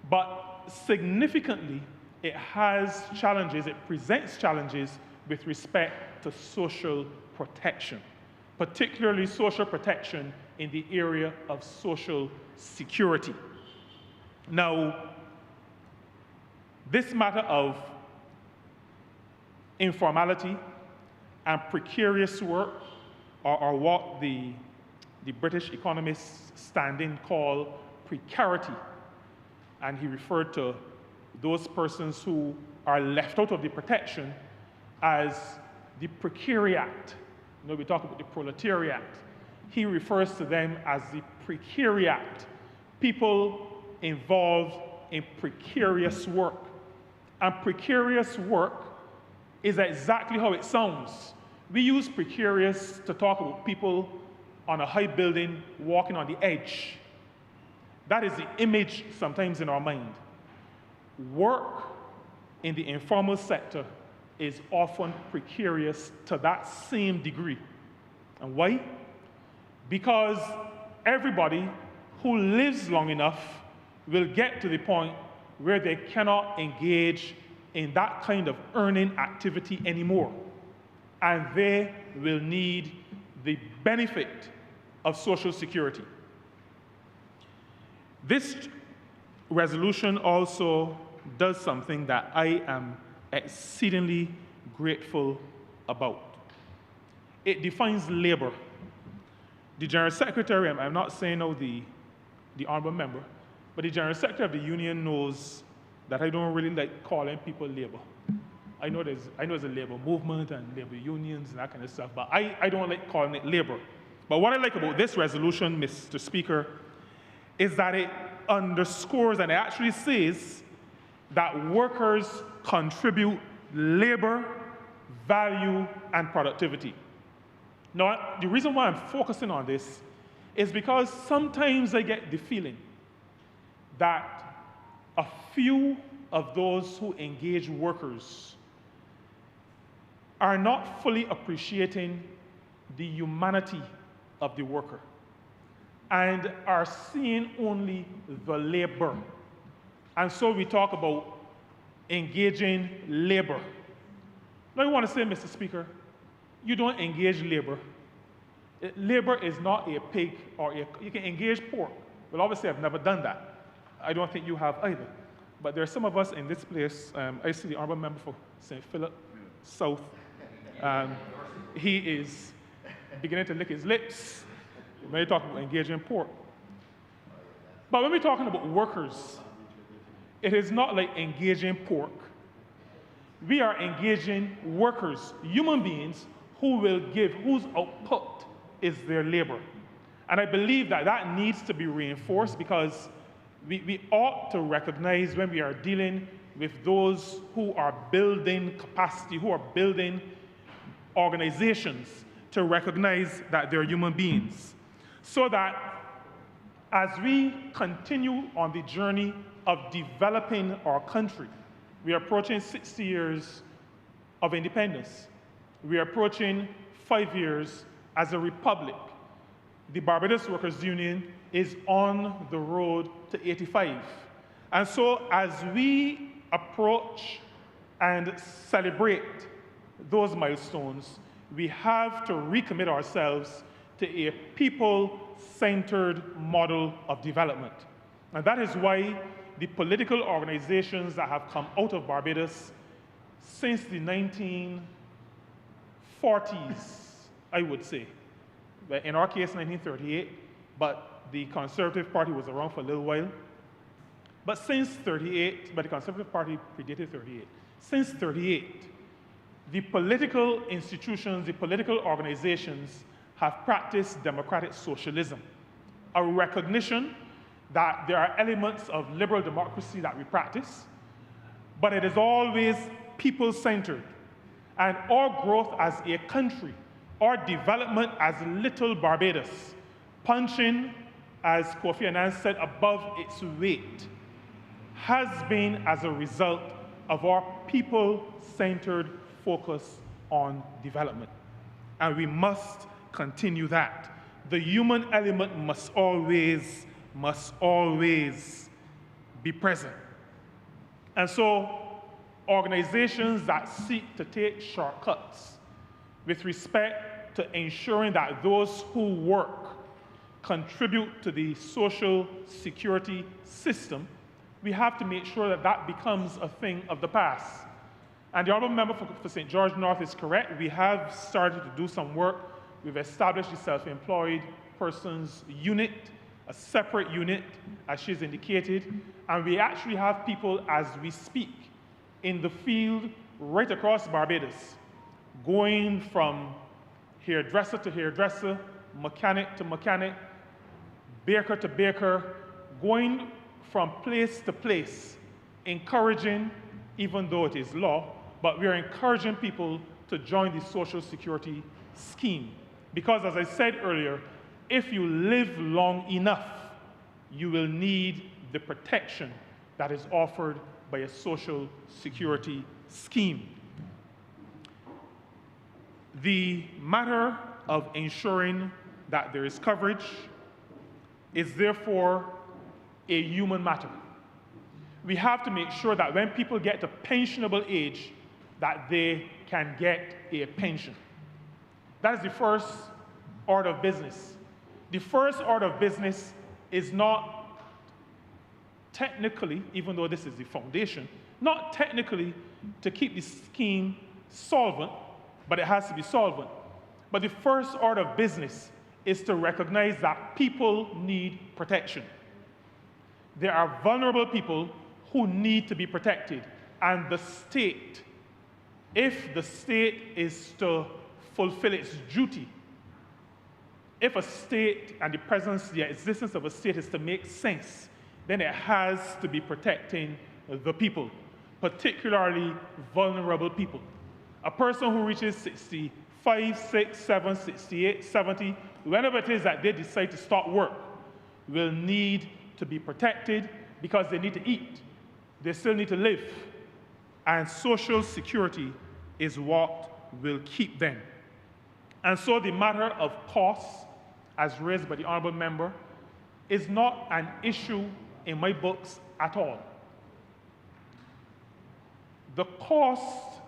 but significantly, it has challenges, it presents challenges with respect to social protection, particularly social protection in the area of social security. Now, this matter of informality and precarious work are what the British economists standing call precarity. And he referred to those persons who are left out of the protection as the precariat. You know, we talk about the proletariat. He refers to them as the precariat, people involved in precarious work. And precarious work is exactly how it sounds. We use precarious to talk about people on a high building walking on the edge. That is the image sometimes in our mind. Work in the informal sector is often precarious to that same degree. And why? Because everybody who lives long enough will get to the point where they cannot engage in that kind of earning activity anymore. And they will need the benefit of Social Security. This resolution also does something that I am exceedingly grateful about. It defines labor. The General Secretary, I'm not saying now the Honourable Member, but the General Secretary of the Union knows that I don't really like calling people labor. I know there's a labor movement and labor unions and that kind of stuff, but I don't like calling it labor. But what I like about this resolution, Mr. Speaker, is that it underscores and it actually says that workers contribute labor, value, and productivity. Now, the reason why I'm focusing on this is because sometimes I get the feeling that a few of those who engage workers are not fully appreciating the humanity of the worker and are seeing only the labor. And so we talk about engaging labor. Now, I want to say, Mr. Speaker, you don't engage labor. Labor is not a pig or you can engage pork. Well, obviously, I've never done that. I don't think you have either. But there are some of us in this place. I see the Honourable Member for St. Philip South. He is beginning to lick his lips when you talk about engaging pork. But when we're talking about workers, it is not like engaging pork. We are engaging workers, human beings, whose output is their labor. And I believe that that needs to be reinforced because we ought to recognize when we are dealing with those who are building capacity, who are building organizations, to recognize that they're human beings. So that as we continue on the journey of developing our country, we are approaching 60 years of independence. We are approaching 5 years as a republic. The Barbados Workers' Union is on the road to 85. And so as we approach and celebrate those milestones, we have to recommit ourselves to a people-centered model of development. And that is why the political organizations that have come out of Barbados since the 1940s, I would say, in our case, 1938, but the Conservative Party was around for a little while. But since 38, but the Conservative Party predated 38. Since 38, the political institutions, the political organizations have practiced democratic socialism, a recognition that there are elements of liberal democracy that we practice, but it is always people-centered. And our growth as a country, our development as Little Barbados, punching, as Kofi Annan said, above its weight, has been as a result of our people-centered focus on development. And we must continue that. The human element must always be present. And so, organizations that seek to take shortcuts with respect to ensuring that those who work contribute to the social security system, we have to make sure that that becomes a thing of the past. And the Honourable Member for St. George North is correct. We have started to do some work. We've established the Self-Employed Persons Unit, a separate unit, as she's indicated, and we actually have people, as we speak, in the field right across Barbados, going from hairdresser to hairdresser, mechanic to mechanic, baker to baker, going from place to place, encouraging, even though it is law, but we are encouraging people to join the Social Security scheme. Because as I said earlier, if you live long enough, you will need the protection that is offered by a Social Security scheme. The matter of ensuring that there is coverage is therefore a human matter. We have to make sure that when people get to pensionable age, that they can get a pension. That is the first order of business. The first order of business is not technically, even though this is the foundation, not technically to keep the scheme solvent, but it has to be solvent. But the first order of business is to recognize that people need protection. There are vulnerable people who need to be protected, and the state, if the state is to fulfill its duty, if a state and the existence of a state is to make sense, then it has to be protecting the people, particularly vulnerable people. A person who reaches 65, 6, 7, 68, 70, whenever it is that they decide to stop work, will need to be protected because they need to eat. They still need to live. And Social Security is what will keep them. And so the matter of costs, as raised by the Honourable Member, is not an issue in my books at all. The cost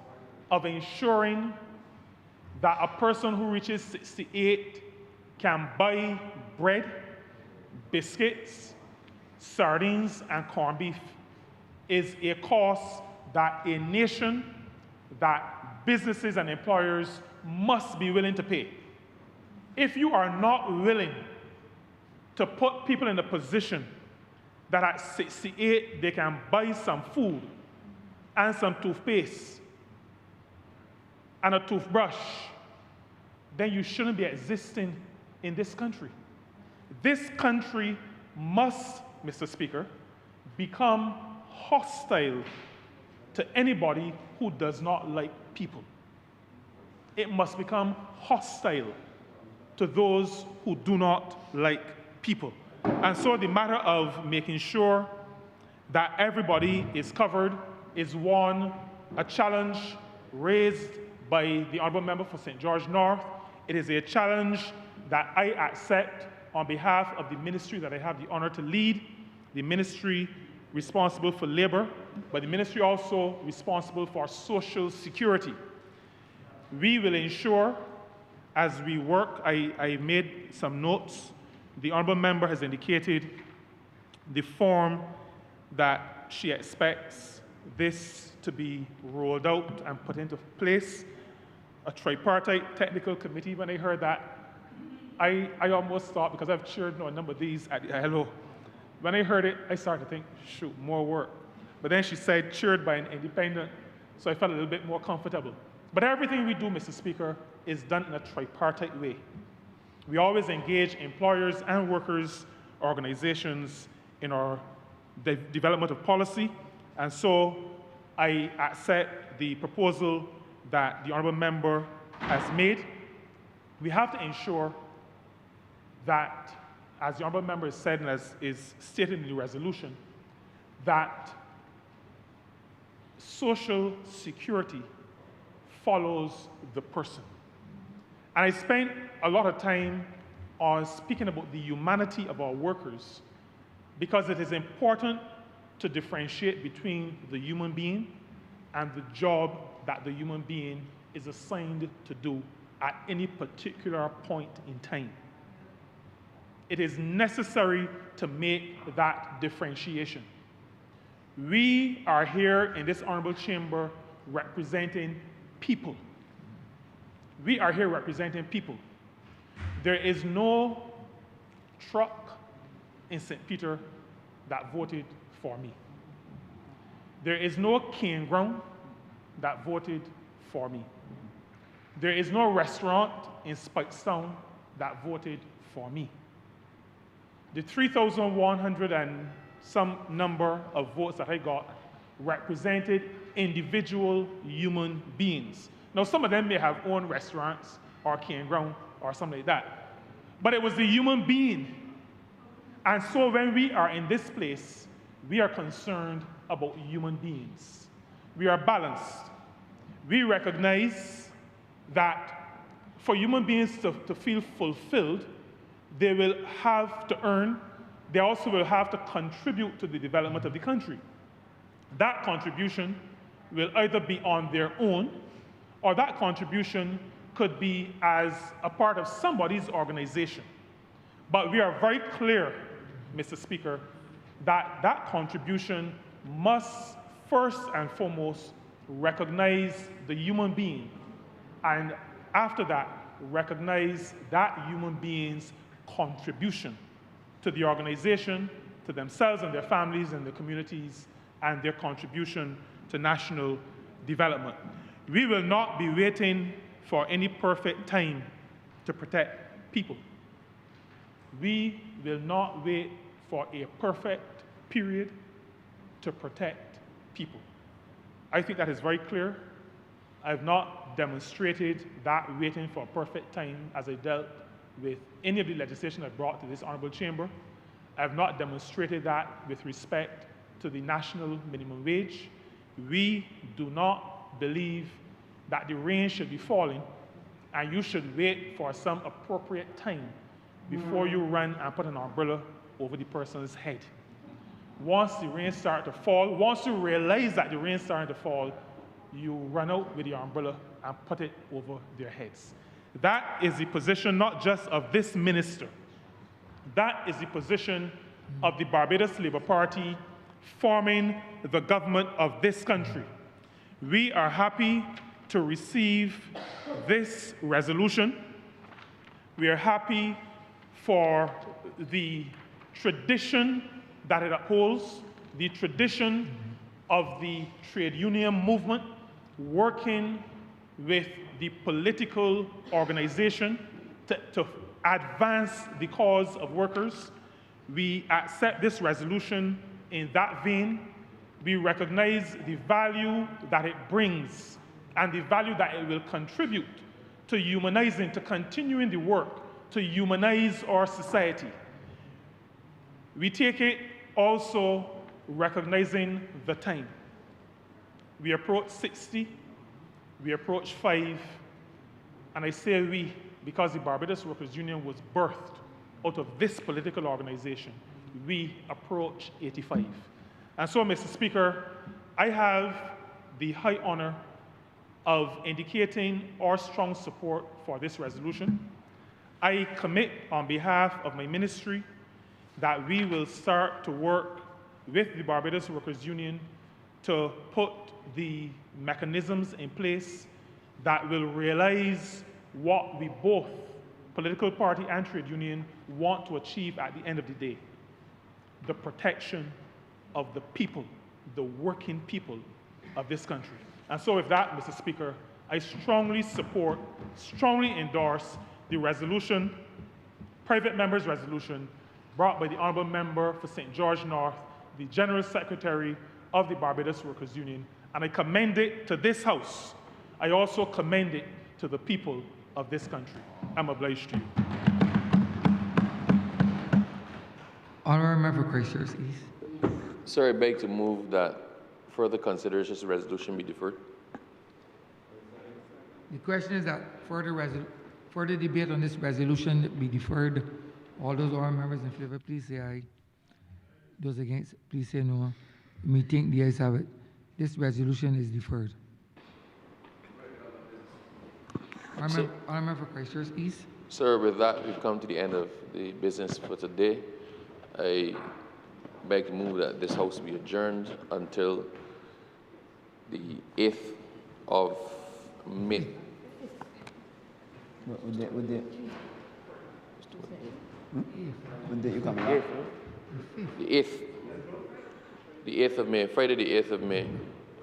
of ensuring that a person who reaches 68 can buy bread, biscuits, sardines, and corned beef is a cost that a nation, that businesses and employers must be willing to pay. If you are not willing to put people in a position that at 68 they can buy some food and some toothpaste and a toothbrush, then you shouldn't be existing in this country. This country must, Mr. Speaker, become hostile to anybody who does not like people. It must become hostile to those who do not like people. And so the matter of making sure that everybody is covered is a challenge raised by the Honourable Member for St. George North. It is a challenge that I accept on behalf of the ministry that I have the honor to lead, the ministry responsible for labor, but the ministry also responsible for social security. We will ensure, as we work, I made some notes. The Honourable Member has indicated the form that she expects this to be rolled out and put into place. A tripartite technical committee, when I heard that, I almost thought, because I've chaired a number of these at the ILO, when I heard it, I started to think, shoot, more work. But then she said, chaired by an independent, so I felt a little bit more comfortable. But everything we do, Mr. Speaker, is done in a tripartite way. We always engage employers and workers, organizations in our development of policy, and so I accept the proposal that the honourable member has made. We have to ensure that, as the honourable member has said and as is stated in the resolution, that social security follows the person. And I spent a lot of time on speaking about the humanity of our workers because it is important to differentiate between the human being and the job that the human being is assigned to do at any particular point in time. It is necessary to make that differentiation. We are here in this honorable chamber representing people. We are here representing people. There is no truck in St. Peter that voted for me. There is no campground that voted for me. There is no restaurant in Spikestown that voted for me. The 3,100 and some number of votes that I got represented individual human beings. Now, some of them may have owned restaurants or campground or something like that, but it was the human being. And so when we are in this place, we are concerned about human beings. We are balanced. We recognize that for human beings to feel fulfilled, they will have to earn, they also will have to contribute to the development of the country. That contribution will either be on their own, or that contribution could be as a part of somebody's organization. But we are very clear, Mr. Speaker, that that contribution must first and foremost recognize the human being, and after that, recognize that human being's contribution to the organization, to themselves and their families and their communities, and their contribution to national development. We will not be waiting for any perfect time to protect people. We will not wait for a perfect period to protect people. I think that is very clear. I have not demonstrated that waiting for a perfect time as I dealt with any of the legislation I brought to this honorable chamber. I have not demonstrated that with respect to the national minimum wage. We do not believe that the rain should be falling and you should wait for some appropriate time before you run and put an umbrella over the person's head. Once the rain starts to fall, once you realize that the rain is starting to fall, you run out with the umbrella and put it over their heads. That is the position not just of this minister. That is the position of the Barbados Labour Party forming the government of this country. We are happy to receive this resolution. We are happy for the tradition that it upholds, the tradition of the trade union movement working with the political organization to advance the cause of workers. We accept this resolution in that vein. We recognize the value that it brings and the value that it will contribute to humanizing, to continuing the work to humanize our society. We take it also recognizing the time. We approach 60, we approach 5, and I say we because the Barbados Workers' Union was birthed out of this political organization. We approach 85. And so, Mr. Speaker, I have the high honor of indicating our strong support for this resolution. I commit on behalf of my ministry that we will start to work with the Barbados Workers' Union to put the mechanisms in place that will realize what we both, political party and trade union, want to achieve at the end of the day: the protection of the people, the working people of this country. And so with that, Mr. Speaker, I strongly support, strongly endorse the resolution, private member's resolution, brought by the Honourable Member for St. George North, the General Secretary of the Barbados Workers' Union, And I commend it to this House. I also commend it to the people of this country. I'm obliged to you. Honourable Member for Christchurch East. Sir, I beg to move that further consideration of the resolution be deferred. The question is that further debate on this resolution be deferred. All those honourable members in favour, please say aye. Those against, please say no. Me think the ayes have it. This resolution is deferred. Honourable Member for Christchurch East. Sir, with that, we've come to the end of the business for today. I beg to move that this House be adjourned until the 8th of May. What date you coming up? The 8th of May, Friday the 8th of May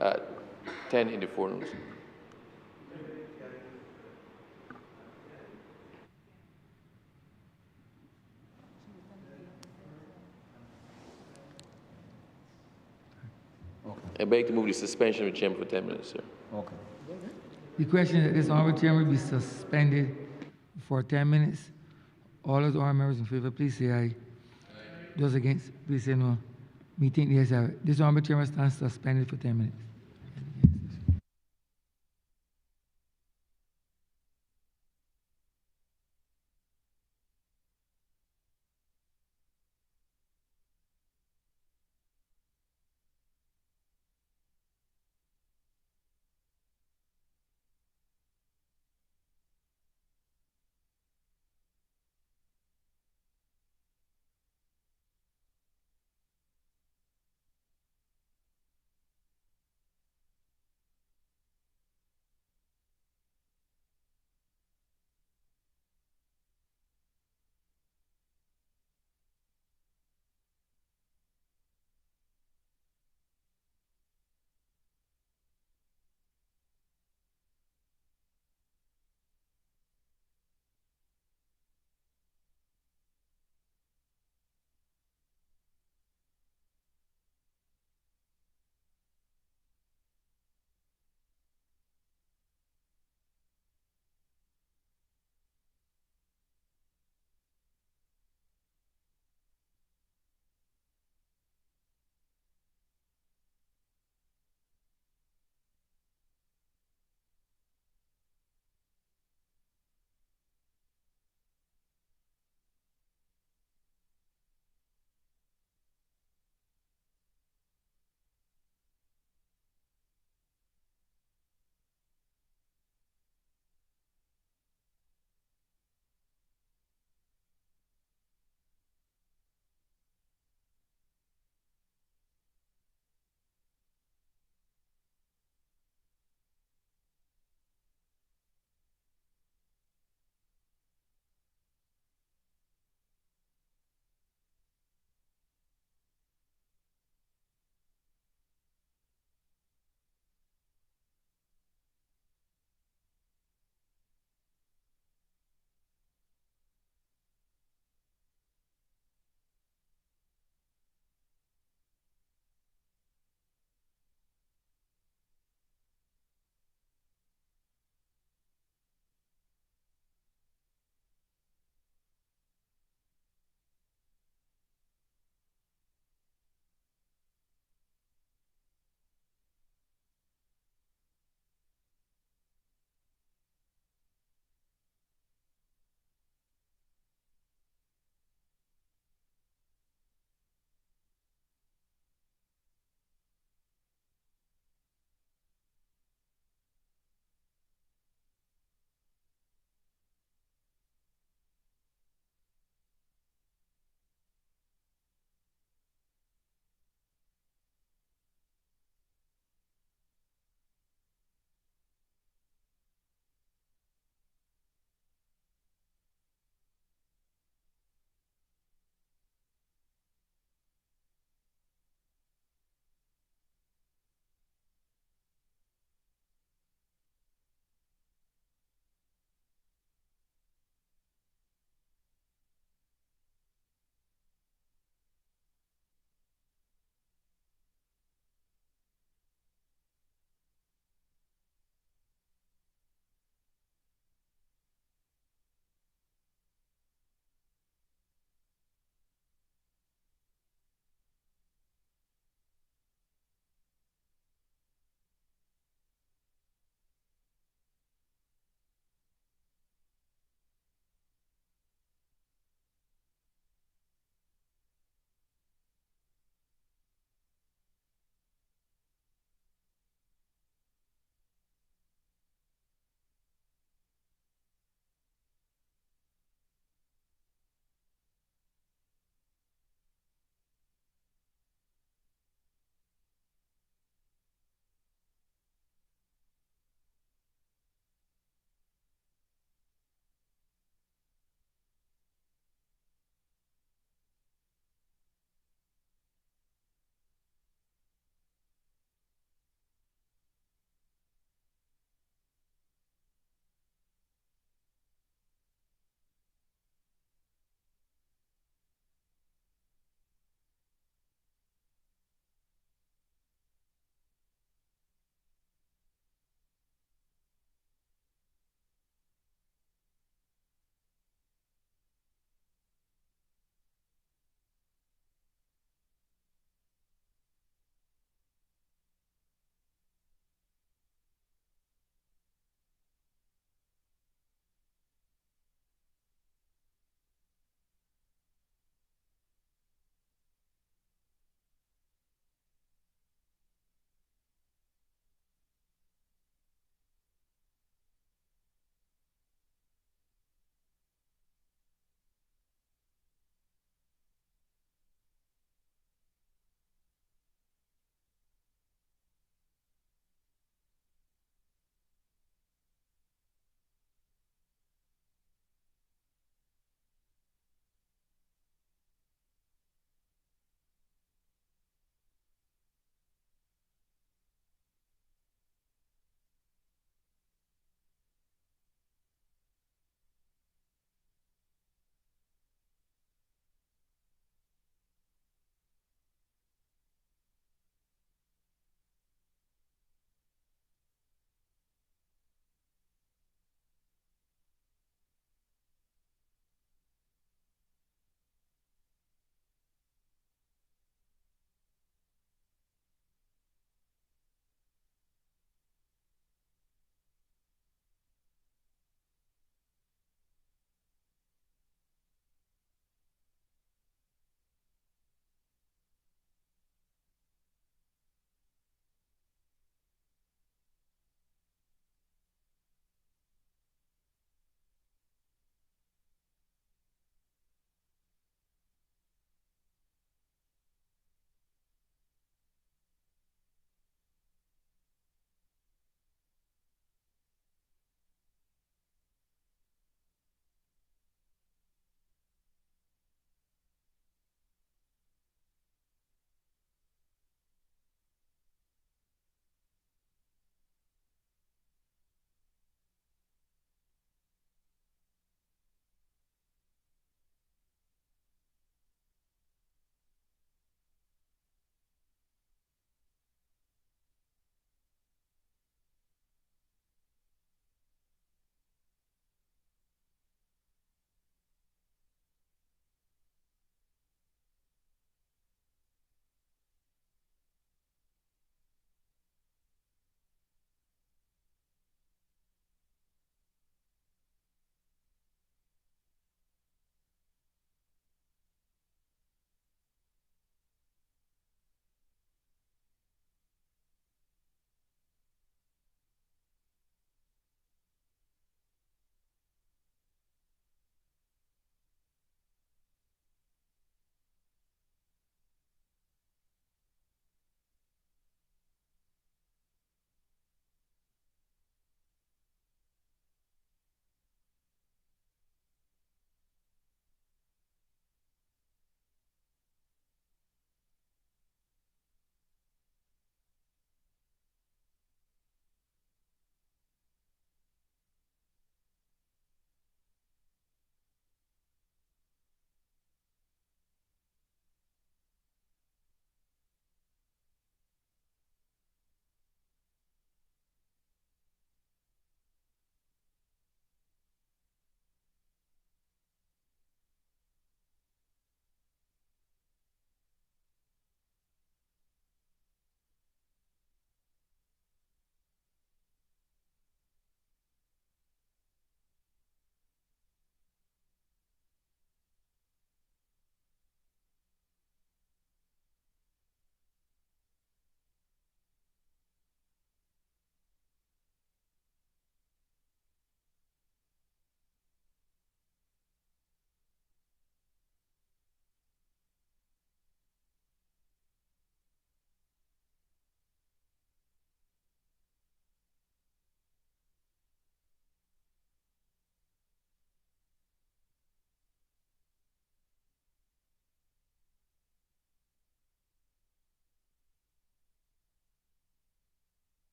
at 10 in the forenoon. I beg to move the suspension of the chamber for 10 minutes, sir. Okay. The question is that this honourable chamber be suspended for 10 minutes. All those honourable members in favour, please say aye. Those against, please say no. Me think the ayes have it. This honourable chamber stands suspended for 10 minutes.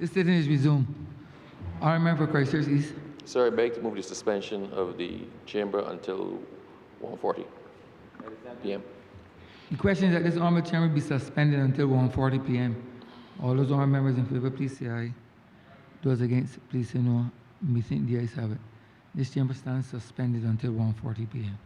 The sitting is resumed. Honourable Member for Christchurch East. Sir, I beg to move the suspension of the chamber until 1:40 p.m. The question is that this honourable chamber be suspended until 1:40 p.m. All those honourable members in favour, please say aye. Those against, please say no. Me think the ayes have it. This chamber stands suspended until 1:40 p.m.